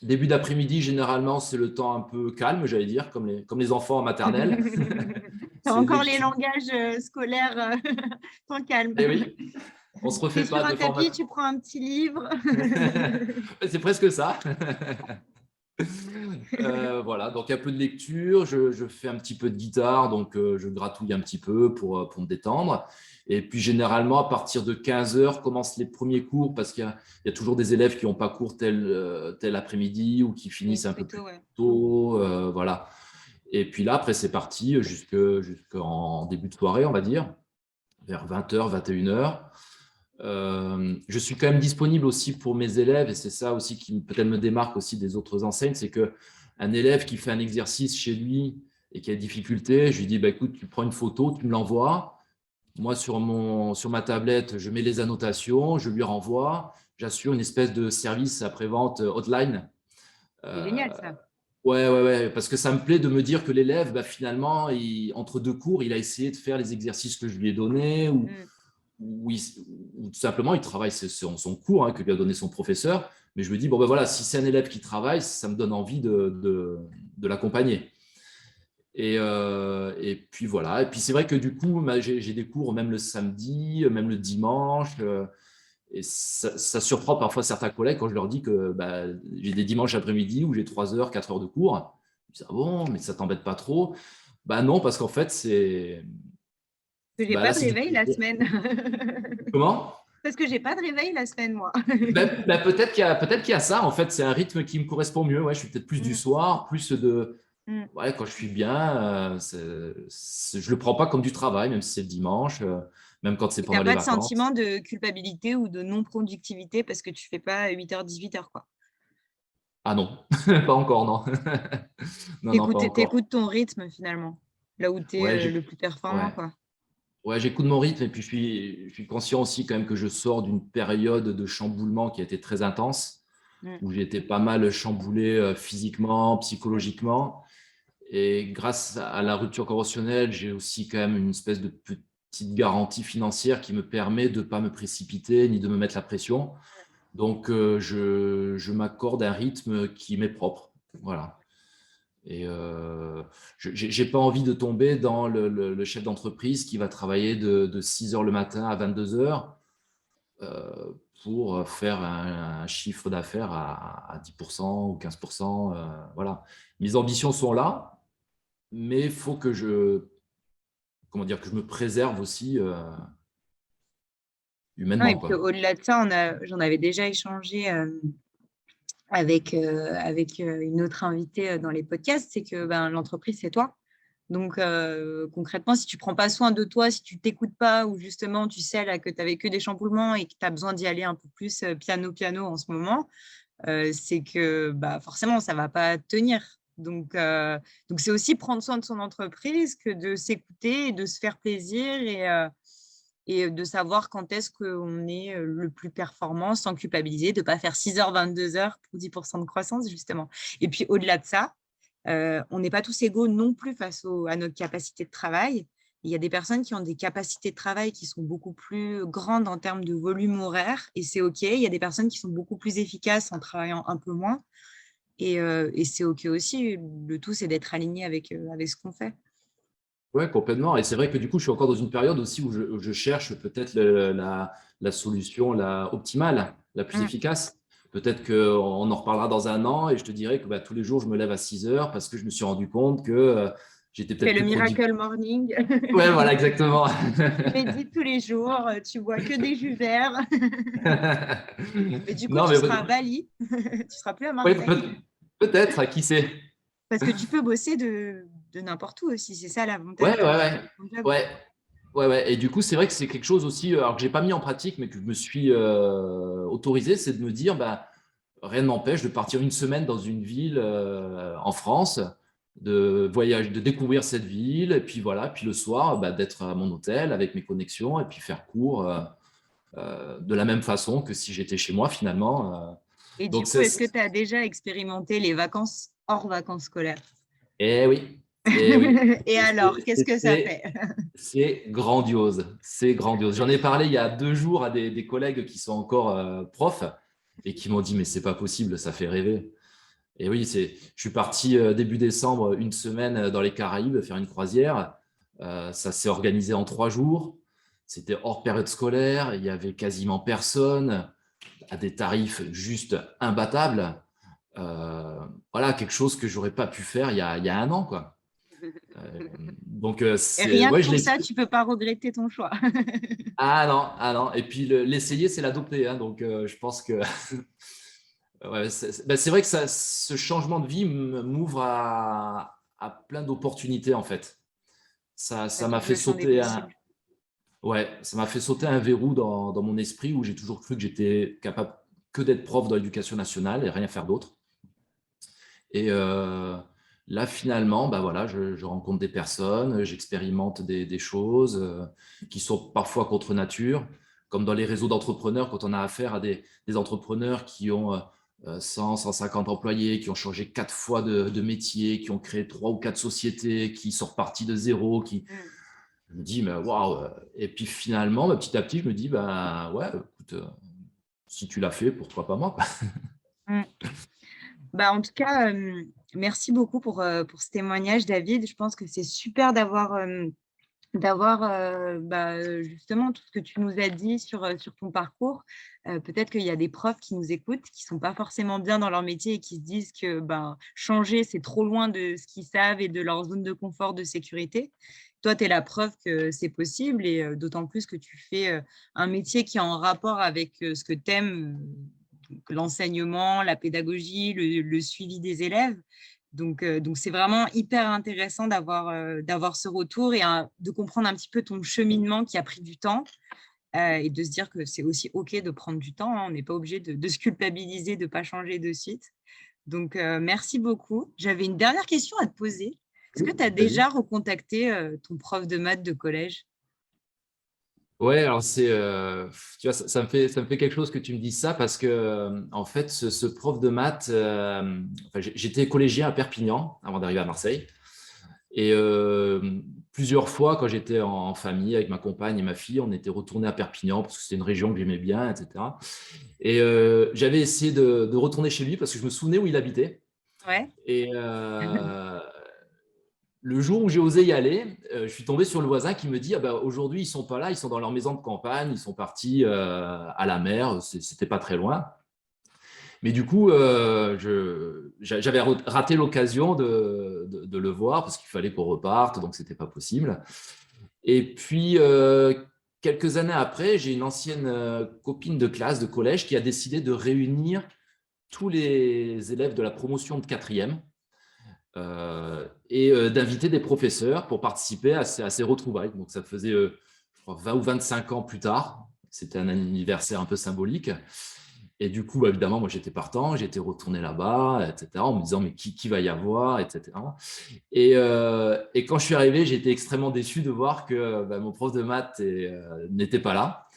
Début d'après-midi, généralement, c'est le temps un peu calme, j'allais dire, comme les enfants en maternelle. T'as C'est encore les lecture. langages scolaires tant calme. Eh oui, on se T'es refait sur pas un de tapis, format. tu prends un petit livre. C'est presque ça. Voilà, donc un peu de lecture, je fais un petit peu de guitare, donc je gratouille un petit peu pour me détendre. Et puis généralement, à partir de 15 heures, commencent les premiers cours parce qu'il y a toujours des élèves qui n'ont pas cours tel après-midi ou qui Oui, finissent un peu très tôt, plus ouais. tôt. Voilà. Et puis là, après, c'est parti jusqu'en début de soirée, on va dire, vers 20 h, 21 h. Je suis quand même disponible aussi pour mes élèves, et c'est ça aussi qui peut-être me démarque aussi des autres enseignes, c'est qu'un élève qui fait un exercice chez lui et qui a des difficultés, je lui dis, écoute, tu prends une photo, tu me l'envoies. Moi, sur ma tablette, je mets les annotations, je lui renvoie. J'assure une espèce de service après-vente hotline. C'est Euh, génial ça. ouais, parce que ça me plaît de me dire que l'élève, finalement, entre deux cours, il a essayé de faire les exercices que je lui ai donnés, Mm. ou tout simplement il travaille son cours que lui a donné son professeur. Mais je me dis, bon, voilà, si c'est un élève qui travaille, ça me donne envie de l'accompagner. Et puis voilà. Et puis c'est vrai que du coup, j'ai des cours même le samedi, même le dimanche. Et ça surprend parfois certains collègues quand je leur dis que j'ai des dimanches après-midi où j'ai 3 heures, 4 heures de cours. Ils disent, ah bon, mais ça t'embête pas trop? Non, parce qu'en fait, J'ai pas là, de c'est du réveil la plaisir. semaine. Comment? Parce que j'ai pas de réveil la semaine, moi. Peut-être qu'il y a ça. En fait, c'est un rythme qui me correspond mieux. Ouais, je suis peut-être plus du Mm. soir, plus de. Mm. Ouais, quand je suis bien, je le prends pas comme du travail, même si c'est le dimanche, même quand c'est Et t'as pendant les pas de vacances. sentiment de culpabilité ou de non-productivité parce que tu fais pas 8 h 18 h quoi. Ah non, pas encore, non. Non, non, pas encore. T'écoutes ton rythme finalement, là où tu Ouais, es le plus performant, ouais. quoi. Ouais, j'écoute mon rythme et puis je suis conscient aussi quand même que je sors d'une période de chamboulement qui a été très intense, Mm. où j'ai été pas mal chamboulé physiquement, Mm. psychologiquement. Et grâce à la rupture conventionnelle, j'ai aussi quand même une espèce de petite garantie financière qui me permet de ne pas me précipiter ni de me mettre la pression. Donc, je m'accorde un rythme qui m'est propre. Voilà. Et je n'ai pas envie de tomber dans le chef d'entreprise qui va travailler de 6 heures le matin à 22 heures pour faire un chiffre d'affaires à 10% ou 15%. Voilà. Mes ambitions sont là, mais il faut que comment dire, que je me préserve aussi Non, et humainement, puis quoi. au-delà de ça, j'en avais déjà échangé avec une autre invitée dans les podcasts, c'est que l'entreprise, c'est toi. Donc, concrètement, si tu ne prends pas soin de toi, si tu ne t'écoutes pas, ou justement, tu sais là, que tu n'avais que des chamboulements et que tu as besoin d'y aller un peu plus piano en ce moment, c'est que forcément, ça ne va pas tenir. Donc, c'est aussi prendre soin de son entreprise que de s'écouter et de se faire plaisir et de savoir quand est-ce qu'on est le plus performant sans culpabiliser, de ne pas faire 6h, 22h pour 10% de croissance, justement. Et puis, au-delà de ça, on n'est pas tous égaux non plus face à notre capacité de travail. Il y a des personnes qui ont des capacités de travail qui sont beaucoup plus grandes en termes de volume horaire, et c'est OK. Il y a des personnes qui sont beaucoup plus efficaces en travaillant un peu moins, et c'est OK aussi. Le tout, c'est d'être aligné avec ce qu'on fait. Ouais, complètement. Et c'est vrai que du coup, je suis encore dans une période aussi où je cherche peut-être la solution optimale, la plus Mm. efficace. Peut-être qu'on en reparlera dans un an et je te dirai que tous les jours, je me lève à 6 heures parce que je me suis rendu compte que j'étais Tu fais peut-être le plus productif. miracle morning. Ouais, voilà, exactement. Tu médites tous les jours, tu bois que des jus verts. Mais du coup, Non, tu mais seras à Bali, tu seras plus à ouais, Marseille. peut-être, qui sait. Parce que tu peux bosser de n'importe où aussi, c'est ça l'avantage Ouais, ouais, de ouais. ton job. Ouais, ouais, ouais. Et du coup, c'est vrai que c'est quelque chose aussi, alors que j'ai pas mis en pratique, mais que je me suis autorisé, c'est de me dire, rien ne m'empêche de partir une semaine dans une ville en France, de voyager, de découvrir cette ville, et puis voilà, puis le soir, d'être à mon hôtel avec mes connexions, et puis faire cours de la même façon que si j'étais chez moi finalement. Et du Donc, coup, est-ce que tu as déjà expérimenté les vacances hors vacances scolaires? eh oui, eh oui. Et alors, qu'est-ce que ça C'est fait? c'est grandiose, c'est grandiose. J'en ai parlé il y a 2 jours à des collègues qui sont encore profs et qui m'ont dit, mais c'est pas possible, ça fait rêver. Et oui, je suis parti début décembre, une semaine dans les Caraïbes, faire une croisière. Ça s'est organisé en 3 jours. C'était hors période scolaire. Il y avait quasiment personne, à des tarifs juste imbattables. Voilà, quelque chose que j'aurais pas pu faire il y a un an, quoi. Donc, Et rien que ouais, je pour l'ai. ça, tu peux pas regretter ton choix. Ah non, ah non. Et puis l'essayer, c'est l'adopter, hein. Donc, je pense que ouais, c'est vrai que ce changement de vie m'ouvre à plein d'opportunités en fait. Ça Ça m'a t'ouvre fait le champ des sauter possibles. ouais, ça m'a fait sauter un verrou dans mon esprit où j'ai toujours cru que j'étais capable que d'être prof dans l'éducation nationale et rien faire d'autre. Et là, finalement, voilà, je rencontre des personnes, j'expérimente des choses qui sont parfois contre nature, comme dans les réseaux d'entrepreneurs, quand on a affaire à des entrepreneurs qui ont 100, 150 employés, qui ont changé 4 fois de métier, qui ont créé 3 ou 4 sociétés, qui sont repartis de zéro, Mm. je me dis, mais waouh! Et puis finalement, petit à petit, je me dis, ouais, écoute, si tu l'as fait, pourquoi pas moi, quoi. Mm. En tout cas, merci beaucoup pour ce témoignage, David. Je pense que c'est super d'avoir justement tout ce que tu nous as dit sur ton parcours. Peut-être qu'il y a des profs qui nous écoutent, qui ne sont pas forcément bien dans leur métier et qui se disent que changer, c'est trop loin de ce qu'ils savent et de leur zone de confort, de sécurité. Toi, tu es la preuve que c'est possible et d'autant plus que tu fais un métier qui est en rapport avec ce que tu aimes, l'enseignement, la pédagogie, le suivi des élèves. Donc, c'est vraiment hyper intéressant d'avoir ce retour et de comprendre un petit peu ton cheminement qui a pris du temps et de se dire que c'est aussi OK de prendre du temps, hein. On n'est pas obligé de se culpabiliser, de ne pas changer de suite. Donc, merci beaucoup. J'avais une dernière question à te poser. Est-ce que tu as Vas-y. déjà recontacté ton prof de maths de collège? Ouais, alors tu vois, ça me fait quelque chose que tu me dises ça parce que, en fait, ce prof de maths, enfin, j'étais collégien à Perpignan avant d'arriver à Marseille. Et plusieurs fois, quand j'étais en famille avec ma compagne et ma fille, on était retourné à Perpignan parce que c'était une région que j'aimais bien, etc. Et j'avais essayé de retourner chez lui parce que je me souvenais où il habitait. Ouais. Et le jour où j'ai osé y aller, je suis tombé sur le voisin qui me dit, ah aujourd'hui, ils sont pas là, ils sont dans leur maison de campagne, ils sont partis à la mer, c'était pas très loin. Mais du coup, j'avais raté l'occasion de le voir parce qu'il fallait qu'on reparte, donc c'était pas possible. Et puis, quelques années après, j'ai une ancienne copine de classe, de collège, qui a décidé de réunir tous les élèves de la promotion de quatrième et d'inviter des professeurs pour participer à ces retrouvailles. Donc, ça faisait, je crois, 20 ou 25 ans plus tard. C'était un anniversaire un peu symbolique. Et du coup, évidemment, moi, j'étais partant, j'étais retourné là-bas, etc., en me disant, mais qui va y avoir, etc. Et quand je suis arrivé, j'ai été extrêmement déçu de voir que mon prof de maths n'était pas là.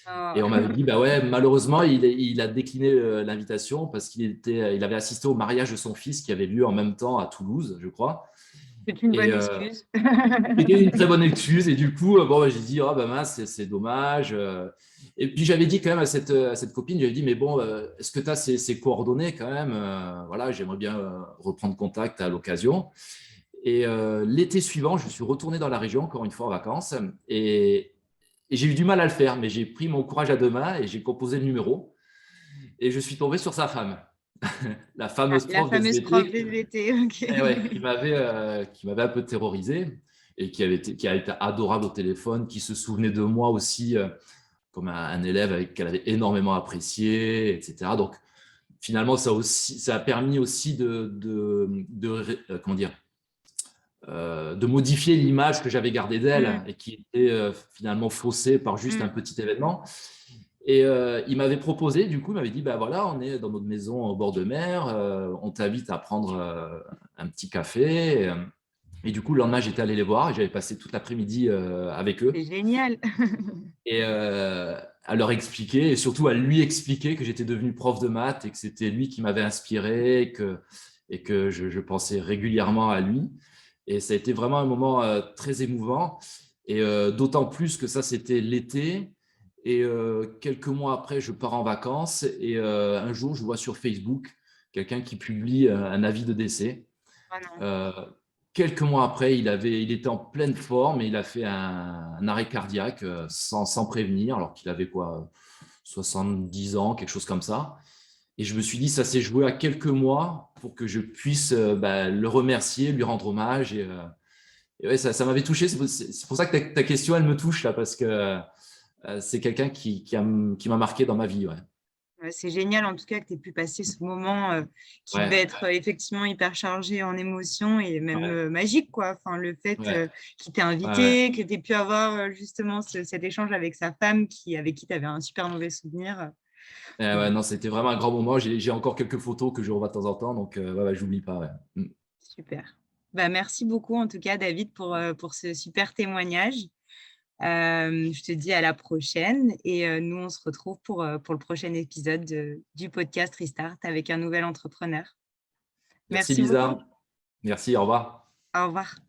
Oh. Et on m'avait dit, bah ouais, malheureusement, il a décliné l'invitation parce il avait assisté au mariage de son fils qui avait lieu en même temps à Toulouse, je crois. C'est une Et bonne excuse. c'était une très bonne excuse. Et du coup, j'ai dit, oh, bah mince, c'est dommage. Et puis, j'avais dit quand même à cette copine, j'avais dit, mais bon, est-ce que tu as ces coordonnées quand même? Voilà, j'aimerais bien reprendre contact à l'occasion. Et l'été suivant, je suis retourné dans la région, encore une fois en vacances. Et j'ai eu du mal à le faire, mais j'ai pris mon courage à deux mains et j'ai composé le numéro. Et je suis tombé sur sa femme, la Ah, fameuse la prof fameuse prof d'SVT d'SVT, ok. qui m'avait un peu terrorisé et qui a été adorable au téléphone, qui se souvenait de moi aussi comme un élève qu'elle avait énormément apprécié, etc. Donc, finalement, ça a permis aussi comment dire, de modifier l'image que j'avais gardée d'elle et qui était finalement faussée par juste un petit événement. Et il m'avait proposé, du coup, il m'avait dit, bah voilà, on est dans notre maison au bord de mer, on t'invite à prendre un petit café. Et du coup, le lendemain, j'étais allé les voir et j'avais passé toute l'après-midi avec C'est eux. génial. Et à leur expliquer, et surtout à lui expliquer que j'étais devenu prof de maths et que c'était lui qui m'avait inspiré et que je pensais régulièrement à lui. Et ça a été vraiment un moment très émouvant. Et d'autant plus que ça, c'était l'été. Et quelques mois après, je pars en vacances. Et un jour, je vois sur Facebook quelqu'un qui publie un avis de décès. Oh non. Euh, Quelques mois après, il était en pleine forme et il a fait un arrêt cardiaque sans prévenir, alors qu'il avait quoi, 70 ans, quelque chose comme ça. Et je me suis dit, ça s'est joué à quelques mois pour que je puisse le remercier, lui rendre hommage. Et ouais, ça m'avait touché. C'est pour ça que ta question, elle me touche là, parce que c'est quelqu'un qui m'a marqué dans ma vie. Ouais. Ouais, c'est génial en tout cas que tu aies pu passer ce moment qui devait Ouais, être effectivement hyper chargé en émotions et même ouais, magique, quoi. Enfin, le fait ouais, qu'il t'ait ouais. invité, que tu aies pu avoir justement cet échange avec sa femme avec qui tu avais un super mauvais souvenir. Ouais, non, c'était vraiment un grand moment. J'ai encore quelques photos que je revois de temps en temps, donc j'oublie pas. Ouais. Mm. Super. Bah, merci beaucoup en tout cas, David, pour ce super témoignage. Je te dis à la prochaine et nous, on se retrouve pour le prochain épisode du podcast Restart avec un nouvel entrepreneur. Merci Merci beaucoup. Lisa. Merci, au revoir. Au revoir.